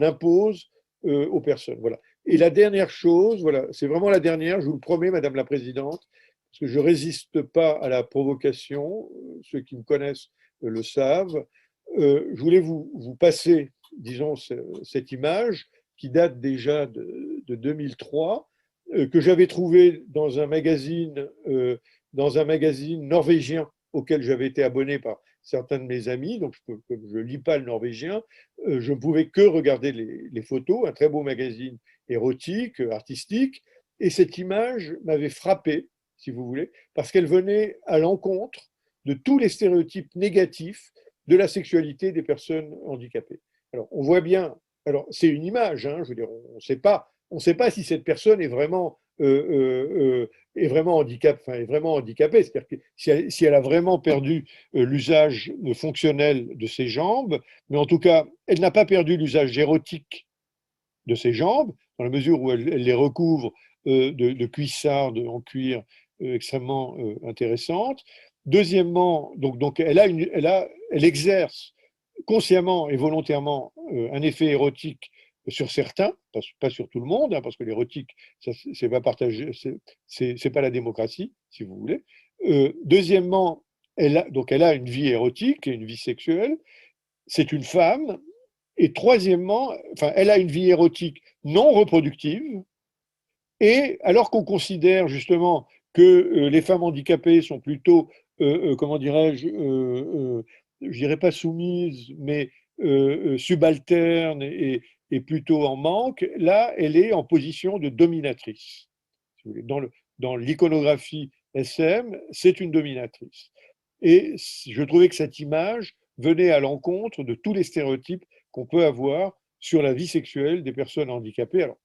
impose aux personnes. Voilà. Et la dernière chose, voilà, c'est vraiment la dernière, je vous le promets, Madame la Présidente, parce que je ne résiste pas à la provocation, ceux qui me connaissent le savent. Je voulais vous passer, disons, cette image qui date déjà de 2003, que j'avais trouvée dans un magazine norvégien auquel j'avais été abonné par certains de mes amis, donc comme je ne lis pas le norvégien, je ne pouvais que regarder les photos, un très beau magazine érotique, artistique, et cette image m'avait frappé, si vous voulez, parce qu'elle venait à l'encontre de tous les stéréotypes négatifs de la sexualité des personnes handicapées. Alors, on voit bien, alors c'est une image, hein, je veux dire, on ne sait pas si cette personne est vraiment handicapée. C'est-à-dire que si elle a vraiment perdu l'usage fonctionnel de ses jambes, mais en tout cas, elle n'a pas perdu l'usage érotique de ses jambes, dans la mesure où elle les recouvre de cuissardes en cuir extrêmement intéressantes. Deuxièmement, donc elle exerce consciemment et volontairement un effet érotique sur certains, pas sur tout le monde, hein, parce que l'érotique, c'est pas partagé, c'est pas la démocratie, si vous voulez. Deuxièmement, elle a une vie érotique et une vie sexuelle. C'est une femme. Et troisièmement, enfin, elle a une vie érotique non reproductive. Et alors qu'on considère justement que les femmes handicapées sont plutôt, comment dirais-je, je dirais pas soumises, mais subalternes et plutôt en manque, là, elle est en position de dominatrice. Dans l'iconographie SM, c'est une dominatrice. Et je trouvais que cette image venait à l'encontre de tous les stéréotypes qu'on peut avoir sur la vie sexuelle des personnes handicapées, alors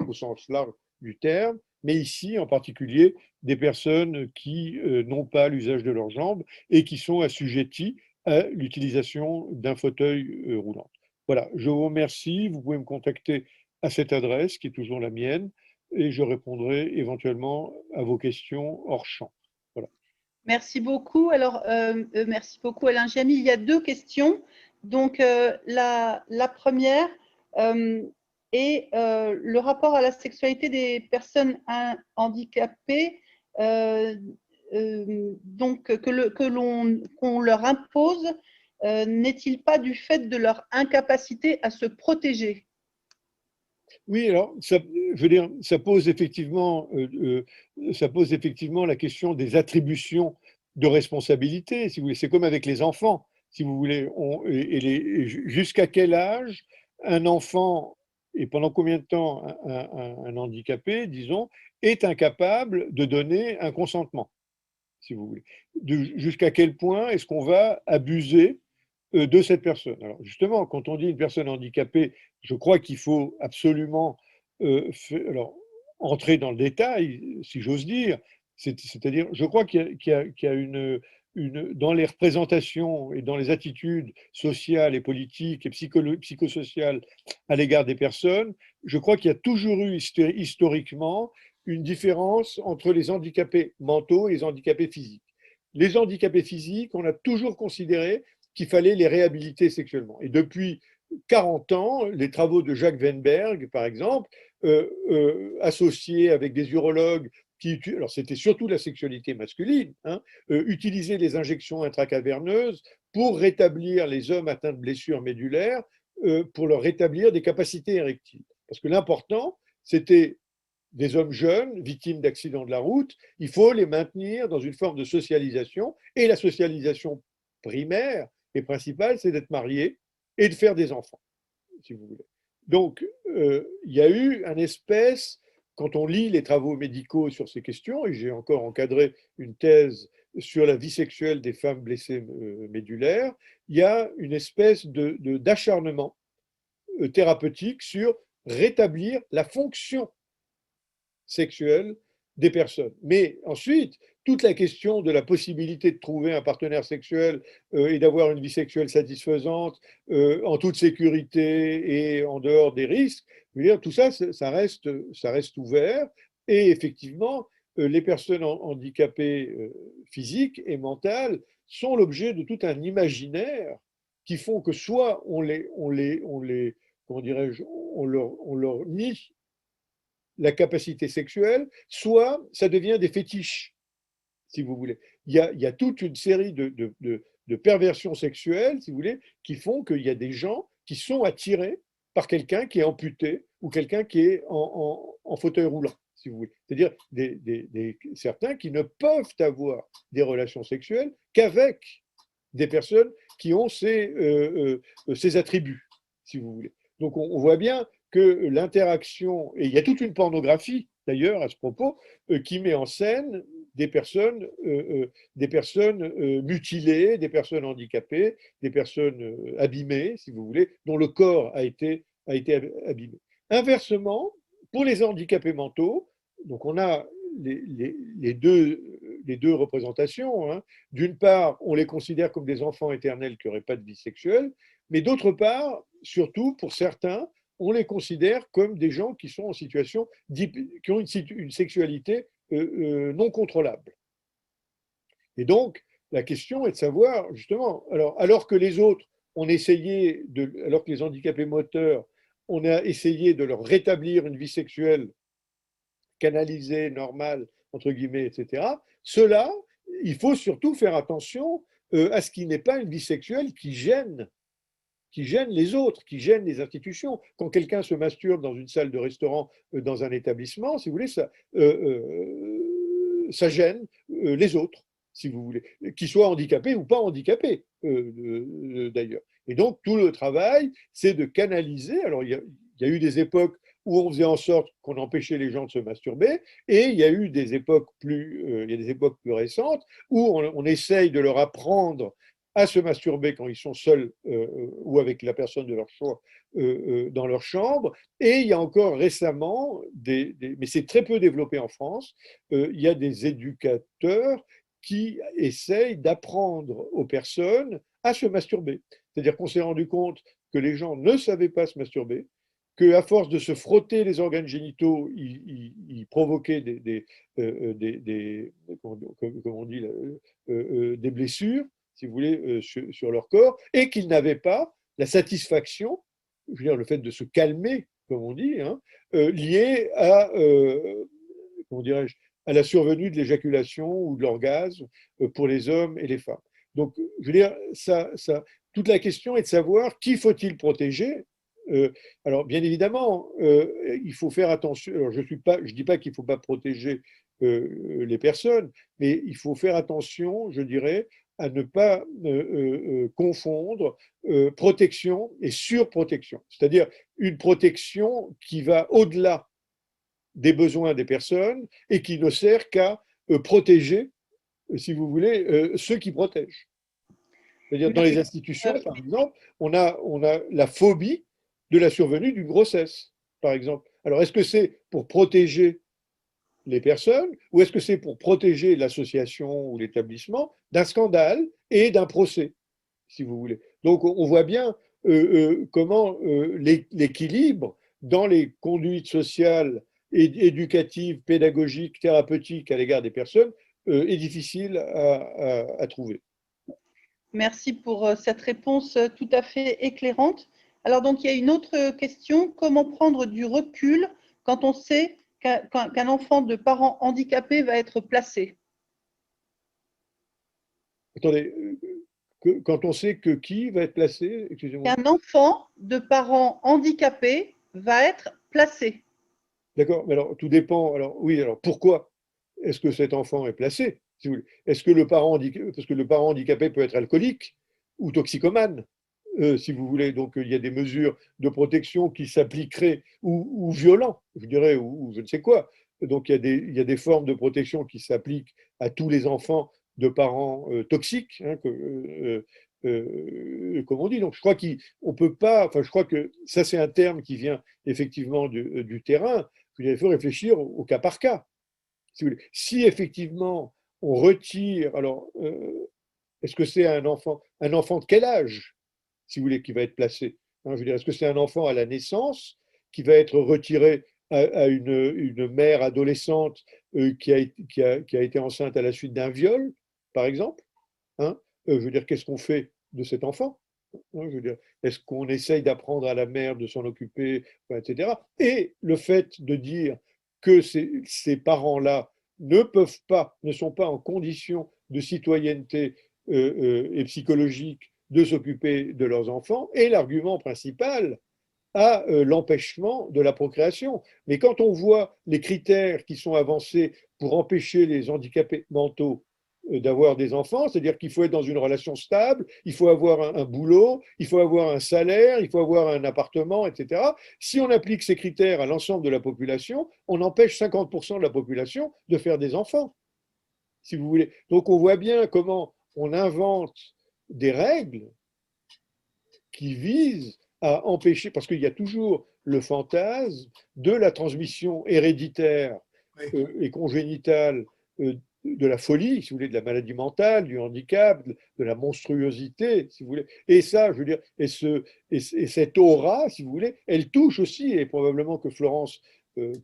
au sens large du terme, mais ici en particulier des personnes qui n'ont pas l'usage de leurs jambes et qui sont assujetties à l'utilisation d'un fauteuil roulant. Voilà, je vous remercie. Vous pouvez me contacter à cette adresse qui est toujours la mienne et je répondrai éventuellement à vos questions hors champ. Voilà. Merci beaucoup. Alors, merci beaucoup Alain Giamy. Il y a deux questions. Donc, la première est le rapport à la sexualité des personnes handicapées, donc qu'on leur impose, n'est-il pas du fait de leur incapacité à se protéger? Oui, alors, je veux dire, ça pose effectivement la question des attributions de responsabilité, si vous voulez. C'est comme avec les enfants, si vous voulez. Jusqu'à quel âge un enfant, et pendant combien de temps un handicapé, disons, est incapable de donner un consentement, si vous voulez. Jusqu'à quel point est-ce qu'on va abuser de cette personne. Alors justement, quand on dit une personne handicapée, je crois qu'il faut absolument alors, entrer dans le détail, si j'ose dire. C'est-à-dire, je crois qu'il y a dans les représentations et dans les attitudes sociales et politiques et psychosociales à l'égard des personnes, je crois qu'il y a toujours eu historiquement une différence entre les handicapés mentaux et les handicapés physiques. Les handicapés physiques, on a toujours considéré qu'il fallait les réhabiliter sexuellement. Et depuis 40 ans, les travaux de Jacques Weinberg, par exemple, associés avec des urologues alors c'était surtout la sexualité masculine, hein, utilisaient les injections intracaverneuses pour rétablir les hommes atteints de blessures médulaires, pour leur rétablir des capacités érectiles. Parce que l'important, c'était des hommes jeunes, victimes d'accidents de la route, il faut les maintenir dans une forme de socialisation. Et la socialisation primaire et principale, c'est d'être marié et de faire des enfants, si vous voulez. Donc, il y a eu un espèce, quand on lit les travaux médicaux sur ces questions, et j'ai encore encadré une thèse sur la vie sexuelle des femmes blessées médulaires, il y a une espèce d'acharnement thérapeutique sur rétablir la fonction sexuelle des personnes. Mais ensuite, toute la question de la possibilité de trouver un partenaire sexuel et d'avoir une vie sexuelle satisfaisante en toute sécurité et en dehors des risques, je veux dire, tout ça, ça reste ouvert. Et effectivement, les personnes handicapées physiques et mentales sont l'objet de tout un imaginaire qui font que soit comment dirais-je, on leur nie la capacité sexuelle, soit ça devient des fétiches, si vous voulez. Il y a toute une série de perversions sexuelles, si vous voulez, qui font qu'il y a des gens qui sont attirés par quelqu'un qui est amputé ou quelqu'un qui est en fauteuil roulant, si vous voulez. C'est-à-dire certains qui ne peuvent avoir des relations sexuelles qu'avec des personnes qui ont ces attributs, si vous voulez. Donc on voit bien que l'interaction, et il y a toute une pornographie d'ailleurs à ce propos, qui met en scène des personnes mutilées, des personnes handicapées, des personnes abîmées, si vous voulez, dont le corps a été abîmé. Inversement, pour les handicapés mentaux, donc on a les deux représentations. Hein. D'une part, on les considère comme des enfants éternels qui n'auraient pas de vie sexuelle, mais d'autre part, surtout pour certains, on les considère comme des gens qui sont en situation, qui ont une sexualité non contrôlable. Et donc, la question est de savoir, justement, alors que les autres, alors que les handicapés moteurs, on a essayé de leur rétablir une vie sexuelle canalisée, normale, entre guillemets, etc., cela, il faut surtout faire attention à ce qu'il n'est pas une vie sexuelle qui gêne les autres, qui gêne les institutions. Quand quelqu'un se masturbe dans une salle de restaurant, dans un établissement, si vous voulez, ça gêne les autres, si vous voulez, qu'ils soient handicapés ou pas handicapés, d'ailleurs. Et donc, tout le travail, c'est de canaliser. Alors, il y a eu des époques où on faisait en sorte qu'on empêchait les gens de se masturber, et il y a eu des époques il y a des époques plus récentes où on essaye de leur apprendre à se masturber quand ils sont seuls ou avec la personne de leur choix dans leur chambre. Et il y a encore récemment, mais c'est très peu développé en France, il y a des éducateurs qui essayent d'apprendre aux personnes à se masturber. C'est-à-dire qu'on s'est rendu compte que les gens ne savaient pas se masturber, qu'à force de se frotter les organes génitaux, ils provoquaient comment on dit, des blessures, si vous voulez, sur leur corps, et qu'ils n'avaient pas la satisfaction, je veux dire, le fait de se calmer, comme on dit, hein, lié à, comment dirais-je, à la survenue de l'éjaculation ou de l'orgasme pour les hommes et les femmes. Donc, je veux dire, toute la question est de savoir qui faut-il protéger. Alors, bien évidemment, il faut faire attention. Alors, je dis pas qu'il ne faut pas protéger les personnes, mais il faut faire attention, je dirais, à ne pas confondre protection et surprotection. C'est-à-dire une protection qui va au-delà des besoins des personnes et qui ne sert qu'à protéger, si vous voulez, ceux qui protègent. C'est-à-dire dans les institutions, par exemple, on a la phobie de la survenue d'une grossesse, par exemple. Alors, est-ce que c'est pour protéger les personnes ou est-ce que c'est pour protéger l'association ou l'établissement d'un scandale et d'un procès, si vous voulez? Donc, on voit bien comment l'équilibre dans les conduites sociales, éducatives, pédagogiques, thérapeutiques à l'égard des personnes est difficile à trouver. Merci pour cette réponse tout à fait éclairante. Alors, donc, il y a une autre question. Comment prendre du recul quand on sait qu'un enfant de parents handicapés va être placé? Attendez, quand on sait que qui va être placé, excusez-moi. Qu'un enfant de parents handicapés va être placé. D'accord, mais alors tout dépend. Alors oui, alors pourquoi est-ce que cet enfant est placé, si vous voulez? Est-ce que le parent handicapé, parce que le parent handicapé peut être alcoolique ou toxicomane, si vous voulez. Donc il y a des mesures de protection qui s'appliqueraient ou violents, je dirais, ou je ne sais quoi. Donc il y a des formes de protection qui s'appliquent à tous les enfants de parents toxiques, hein, comme on dit. Donc je crois qu'on peut pas, enfin je crois que ça c'est un terme qui vient effectivement du terrain. Il faut réfléchir au cas par cas. Si, vous voulez. Si effectivement on retire, alors est-ce que c'est un enfant de quel âge, si vous voulez, qui va être placé, hein, je veux dire, est-ce que c'est un enfant à la naissance qui va être retiré à une mère adolescente qui a été enceinte à la suite d'un viol, par exemple, hein? Je veux dire, qu'est-ce qu'on fait de cet enfant, hein? Je veux dire, est-ce qu'on essaye d'apprendre à la mère de s'en occuper, etc. Et le fait de dire que ces parents-là ne sont pas en condition de citoyenneté et psychologique de s'occuper de leurs enfants est l'argument principal à l'empêchement de la procréation. Mais quand on voit les critères qui sont avancés pour empêcher les handicapés mentaux d'avoir des enfants, c'est-à-dire qu'il faut être dans une relation stable, il faut avoir un boulot, il faut avoir un salaire, il faut avoir un appartement, etc. Si on applique ces critères à l'ensemble de la population, on empêche 50% de la population de faire des enfants, si vous voulez. Donc on voit bien comment on invente des règles qui visent à empêcher, parce qu'il y a toujours le fantasme de la transmission héréditaire et congénitale de la folie, si vous voulez, de la maladie mentale, du handicap, de la monstruosité, si vous voulez. Et ça, je veux dire, et cette aura, si vous voulez, elle touche aussi, et probablement que Florence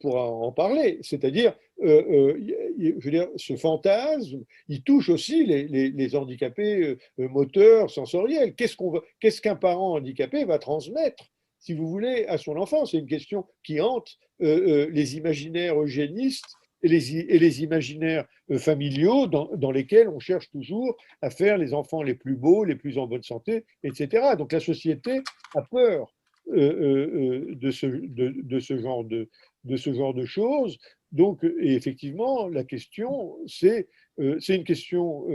pourra en parler, c'est-à-dire, je veux dire, ce fantasme, il touche aussi les handicapés moteurs, sensoriels. Qu'est-ce qu'un parent handicapé va transmettre, si vous voulez, à son enfant? C'est une question qui hante les imaginaires eugénistes et les imaginaires familiaux dans lesquels on cherche toujours à faire les enfants les plus beaux, les plus en bonne santé, etc. Donc la société a peur de ce genre de choses. Donc, et effectivement, la question, c'est une question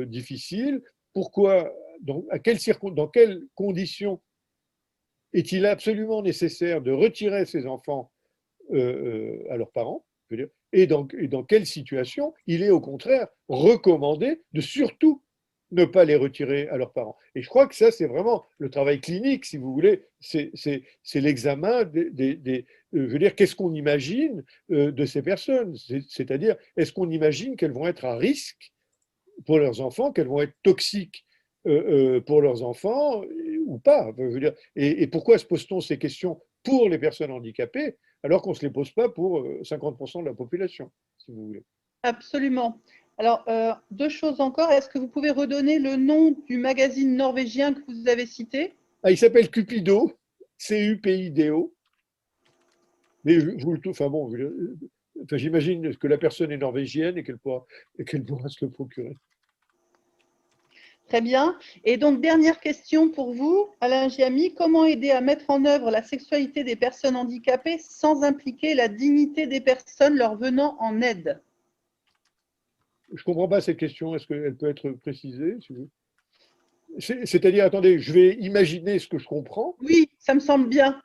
difficile. Pourquoi, dans quelles conditions est-il absolument nécessaire de retirer ces enfants à leurs parents, je veux dire, et dans quelle situation il est au contraire recommandé de surtout ne pas les retirer à leurs parents. Et je crois que ça, c'est vraiment le travail clinique, si vous voulez, c'est l'examen je veux dire, qu'est-ce qu'on imagine de ces personnes, c'est-à-dire, est-ce qu'on imagine qu'elles vont être à risque pour leurs enfants, qu'elles vont être toxiques pour leurs enfants ou pas, je veux dire, et pourquoi se pose-t-on ces questions pour les personnes handicapées alors qu'on ne se les pose pas pour 50% de la population, si vous voulez. Absolument. Alors, deux choses encore. Est-ce que vous pouvez redonner le nom du magazine norvégien que vous avez cité? Ah, il s'appelle Cupido, Cupido. Mais enfin bon, enfin, j'imagine que la personne est norvégienne et qu'elle pourra se le procurer. Très bien. Et donc, dernière question pour vous, Alain Giamy. Comment aider à mettre en œuvre la sexualité des personnes handicapées sans impliquer la dignité des personnes leur venant en aide? Je ne comprends pas cette question. Est-ce qu'elle peut être précisée, si vous... C'est-à-dire, attendez, je vais imaginer ce que je comprends. Oui, ça me semble bien.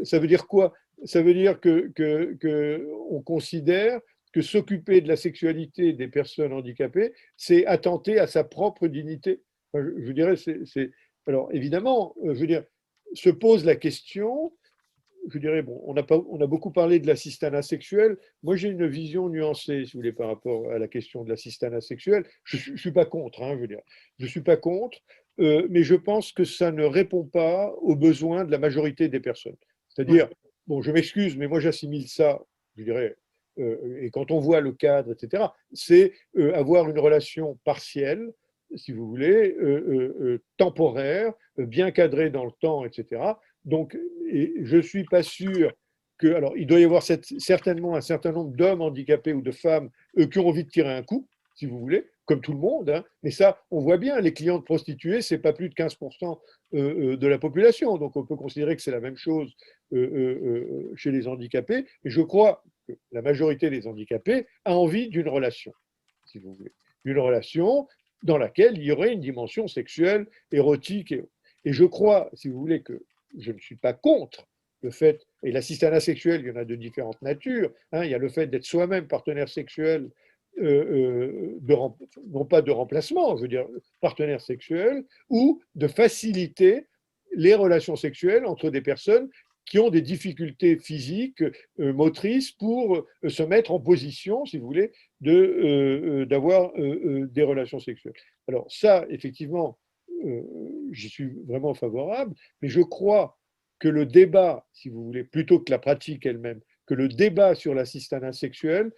Ça veut dire quoi? Ça veut dire qu'on considère que s'occuper de la sexualité des personnes handicapées, c'est attenter à sa propre dignité. Enfin, je dirais, alors évidemment, je veux dire, se pose la question, je dirais, bon, on a beaucoup parlé de l'assistanat sexuel. Moi, j'ai une vision nuancée, si vous voulez, par rapport à la question de l'assistanat sexuel. Je ne suis pas contre, hein, je veux dire. Je ne suis pas contre, mais je pense que ça ne répond pas aux besoins de la majorité des personnes. C'est-à-dire, bon, je m'excuse, mais moi, j'assimile ça, je dirais, et quand on voit le cadre, etc., c'est avoir une relation partielle, si vous voulez, temporaire, bien cadrée dans le temps, etc. Donc, et je ne suis pas sûr que. Alors, il doit y avoir certainement un certain nombre d'hommes handicapés ou de femmes qui ont envie de tirer un coup, si vous voulez, comme tout le monde. Hein. Mais ça, on voit bien, les clientes prostituées, ce n'est pas plus de 15% de la population. Donc, on peut considérer que c'est la même chose chez les handicapés. Et je crois que la majorité des handicapés a envie d'une relation, si vous voulez. D'une relation dans laquelle il y aurait une dimension sexuelle, érotique. Et je crois, si vous voulez, que je ne suis pas contre le fait, et l'assistanat sexuel, il y en a de différentes natures, hein, il y a le fait d'être soi-même partenaire sexuel non pas de remplacement, je veux dire partenaire sexuel, ou de faciliter les relations sexuelles entre des personnes qui ont des difficultés physiques, motrices, pour se mettre en position, si vous voulez, d'avoir des relations sexuelles. Alors ça, effectivement, j'y suis vraiment favorable, mais je crois que le débat, si vous voulez, plutôt que la pratique elle-même, que le débat sur l'assistanat sexuel,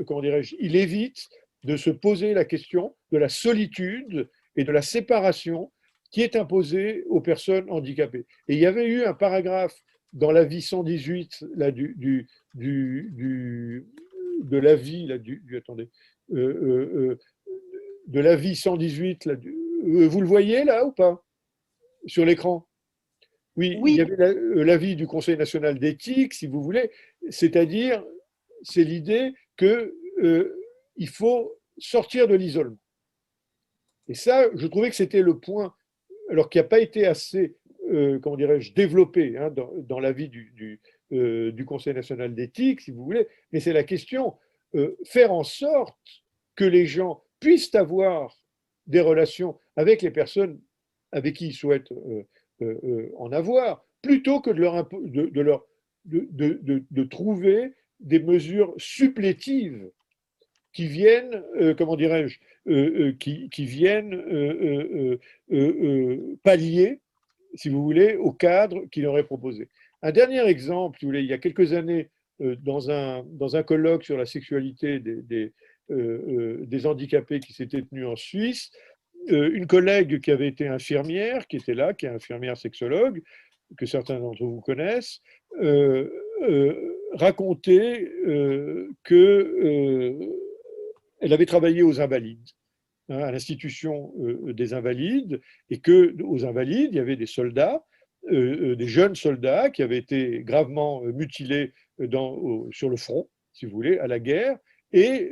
comment dirais-je, il évite de se poser la question de la solitude et de la séparation qui est imposée aux personnes handicapées. Et il y avait eu un paragraphe dans l'avis 118 là, de l'avis, attendez, de l'avis 118, là, vous le voyez là ou pas sur l'écran? Oui, il y Oui, avait l'avis du Conseil national d'éthique, si vous voulez, c'est-à-dire, c'est l'idée qu'il faut sortir de l'isolement. Et ça, je trouvais que c'était le point, alors qui n'a pas été assez, comment dirais-je, développé hein, dans l'avis du Conseil national d'éthique, si vous voulez, mais c'est la question, faire en sorte que les gens puissent avoir des relations avec les personnes avec qui ils souhaitent en avoir, plutôt que de trouver des mesures supplétives qui viennent, comment dirais-je, qui viennent pallier, si vous voulez, au cadre qu'il aurait proposé. Un dernier exemple, si vous voulez, il y a quelques années, dans un colloque sur la sexualité des handicapés qui s'était tenu en Suisse, une collègue qui avait été infirmière, qui était là, qui est infirmière sexologue, que certains d'entre vous connaissent, racontait qu'elle avait travaillé aux Invalides, hein, à l'institution des Invalides, et que aux Invalides, il y avait des soldats, des jeunes soldats qui avaient été gravement mutilés sur le front, si vous voulez, à la guerre, et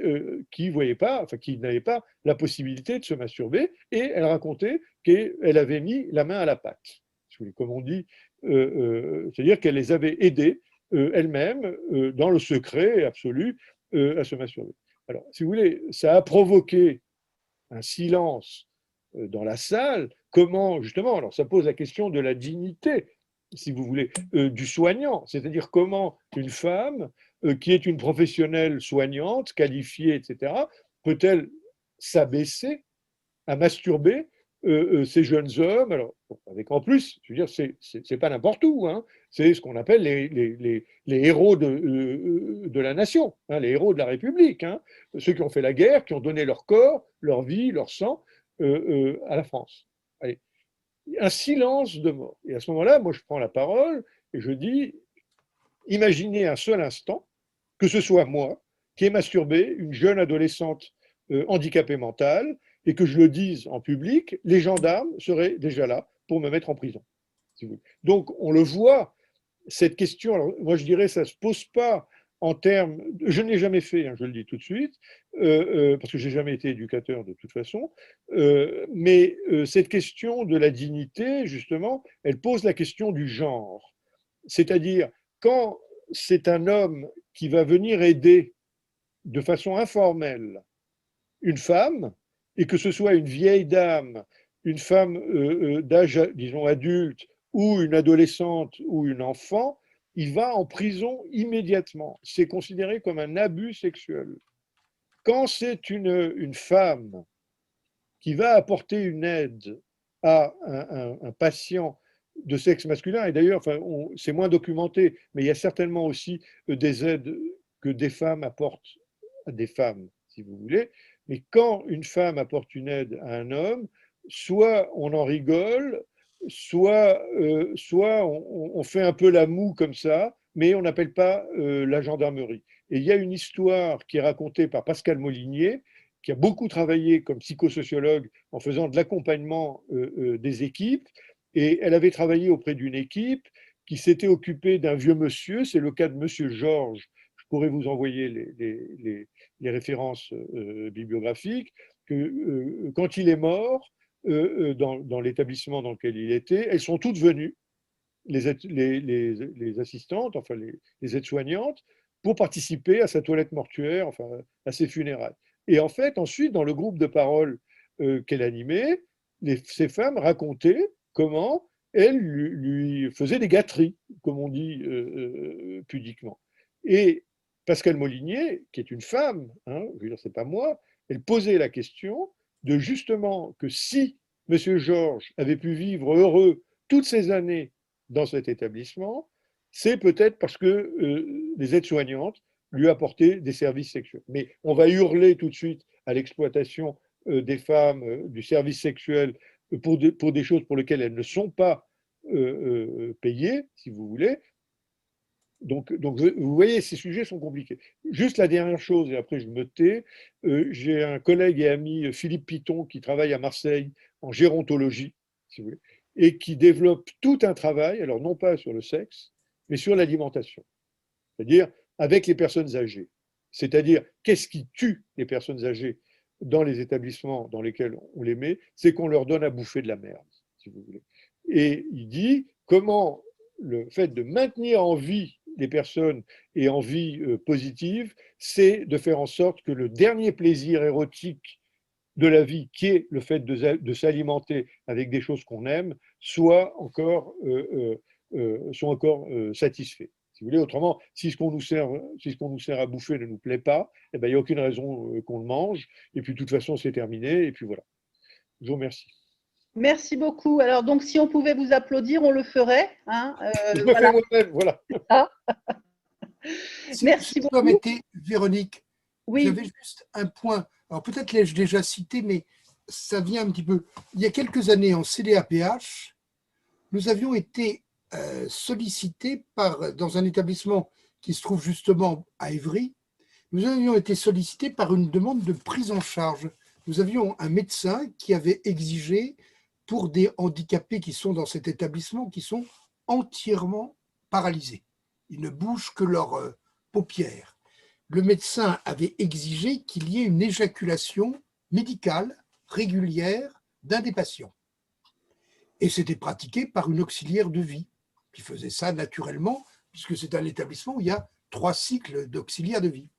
qui voyaient pas, enfin qui n'avaient pas la possibilité de se masturber. Et elle racontait qu'elle avait mis la main à la pâte, si vous voulez, comme on dit, c'est-à-dire qu'elle les avait aidés elle-même, dans le secret absolu, à se masturber. Alors, si vous voulez, ça a provoqué un silence dans la salle. Comment, justement, alors ça pose la question de la dignité, si vous voulez, du soignant, c'est-à-dire comment une femme qui est une professionnelle soignante, qualifiée, etc., peut-elle s'abaisser à masturber ces jeunes hommes, alors avec en plus, je veux dire, c'est pas n'importe où, hein, c'est ce qu'on appelle les héros de la nation, hein, les héros de la République, hein, ceux qui ont fait la guerre, qui ont donné leur corps, leur vie, leur sang à la France. Allez, un silence de mort. Et à ce moment-là, moi, je prends la parole et je dis, imaginez un seul instant que ce soit moi qui ai masturbé une jeune adolescente handicapée mentale et que je le dise en public, les gendarmes seraient déjà là pour me mettre en prison. Donc, on le voit, cette question, alors, moi je dirais, ça ne se pose pas en termes, je ne l'ai jamais fait, hein, je le dis tout de suite, parce que je n'ai jamais été éducateur de toute façon, mais cette question de la dignité, justement, elle pose la question du genre. C'est-à-dire, quand c'est un homme qui va venir aider de façon informelle une femme, et que ce soit une vieille dame, une femme d'âge, disons, adulte, ou une adolescente ou une enfant, il va en prison immédiatement. C'est considéré comme un abus sexuel. Quand c'est une femme qui va apporter une aide à un patient de sexe masculin, et d'ailleurs, enfin, c'est moins documenté, mais il y a certainement aussi des aides que des femmes apportent à des femmes, si vous voulez. Mais quand une femme apporte une aide à un homme, soit on en rigole, soit on fait un peu la moue comme ça, mais on n'appelle pas la gendarmerie. Et il y a une histoire qui est racontée par Pascal Molinier, qui a beaucoup travaillé comme psychosociologue en faisant de l'accompagnement des équipes. Et elle avait travaillé auprès d'une équipe qui s'était occupée d'un vieux monsieur, c'est le cas de monsieur Georges, je pourrais vous envoyer les références bibliographiques, que quand il est mort, dans l'établissement dans lequel il était, elles sont toutes venues, les assistantes, enfin les aides-soignantes, pour participer à sa toilette mortuaire, enfin à ses funérailles. Et en fait, ensuite, dans le groupe de parole qu'elle animait, ces femmes racontaient comment elles lui faisaient des gâteries, comme on dit pudiquement. Et Pascale Molinier, qui est une femme, hein, je veux dire, c'est pas moi, elle posait la question de justement que si M. Georges avait pu vivre heureux toutes ces années dans cet établissement, c'est peut-être parce que les aides-soignantes lui apportaient des services sexuels. Mais on va hurler tout de suite à l'exploitation des femmes, du service sexuel, pour des choses pour lesquelles elles ne sont pas payées, si vous voulez. Donc, vous voyez, ces sujets sont compliqués. Juste la dernière chose, et après je me tais, j'ai un collègue et ami, Philippe Piton, qui travaille à Marseille en gérontologie, si vous voulez, et qui développe tout un travail, alors non pas sur le sexe, mais sur l'alimentation, c'est-à-dire avec les personnes âgées. C'est-à-dire, qu'est-ce qui tue les personnes âgées dans les établissements dans lesquels on les met? C'est qu'on leur donne à bouffer de la merde, si vous voulez. Et il dit comment le fait de maintenir en vie les personnes et en vie positive, c'est de faire en sorte que le dernier plaisir érotique de la vie, qui est le fait de s'alimenter avec des choses qu'on aime, soit encore satisfaits. Si vous voulez, autrement, si ce qu'on nous sert à bouffer ne nous plaît pas, eh ben, il n'y a aucune raison qu'on le mange. Et puis, de toute façon, c'est terminé. Et puis voilà. Je vous remercie. Merci beaucoup. Alors, donc, si on pouvait vous applaudir, on le ferait. Hein, Je me fais moi-même, voilà. Merci Si vous beaucoup. permettez, Véronique, Oui. j'avais juste un point. Alors peut-être l'ai-je déjà cité, mais ça vient un petit peu. Il y a quelques années, en CDAPH, nous avions été sollicités dans un établissement qui se trouve justement à Évry, nous avions été sollicités par une demande de prise en charge. Nous avions un médecin qui avait exigé pour des handicapés qui sont dans cet établissement, qui sont entièrement paralysés. Ils ne bougent que leurs paupières. Le médecin avait exigé qu'il y ait une éjaculation médicale régulière d'un des patients. Et c'était pratiqué par une auxiliaire de vie qui faisait ça naturellement, puisque c'est un établissement où il y a 3 cycles d'auxiliaires de vie.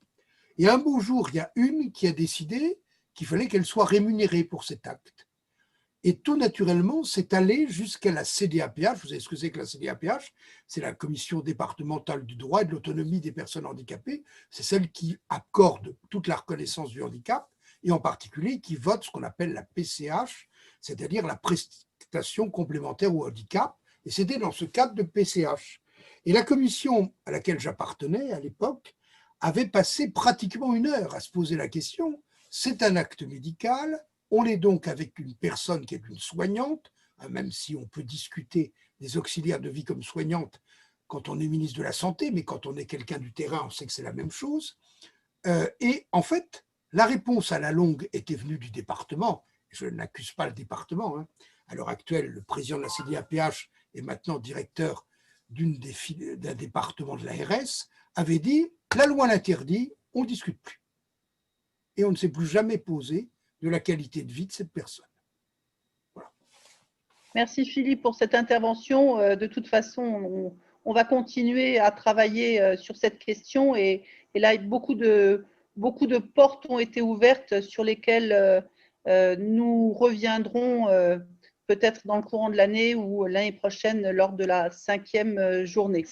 Et un beau jour, il y a une qui a décidé qu'il fallait qu'elle soit rémunérée pour cet acte. Et tout naturellement, c'est allé jusqu'à la CDAPH. Vous savez ce que c'est que la CDAPH? C'est la Commission départementale du droit et de l'autonomie des personnes handicapées. C'est celle qui accorde toute la reconnaissance du handicap et en particulier qui vote ce qu'on appelle la PCH, c'est-à-dire la prestation complémentaire au handicap. Et c'était dans ce cadre de PCH. Et la commission à laquelle j'appartenais à l'époque avait passé pratiquement 1 heure à se poser la question. C'est un acte médical. On est donc avec une personne qui est une soignante, même si on peut discuter des auxiliaires de vie comme soignante quand on est ministre de la Santé, mais quand on est quelqu'un du terrain, on sait que c'est la même chose. Et en fait, la réponse à la longue était venue du département. Je n'accuse pas le département. Hein. À l'heure actuelle, le président de la CDAPH est maintenant directeur d'un département de l'ARS, avait dit « la loi l'interdit, on ne discute plus ». Et on ne s'est plus jamais posé de la qualité de vie de cette personne. Voilà. Merci Philippe pour cette intervention. De toute façon, on va continuer à travailler sur cette question et là, beaucoup de portes ont été ouvertes sur lesquelles nous reviendrons peut-être dans le courant de l'année ou l'année prochaine lors de la 5e journée.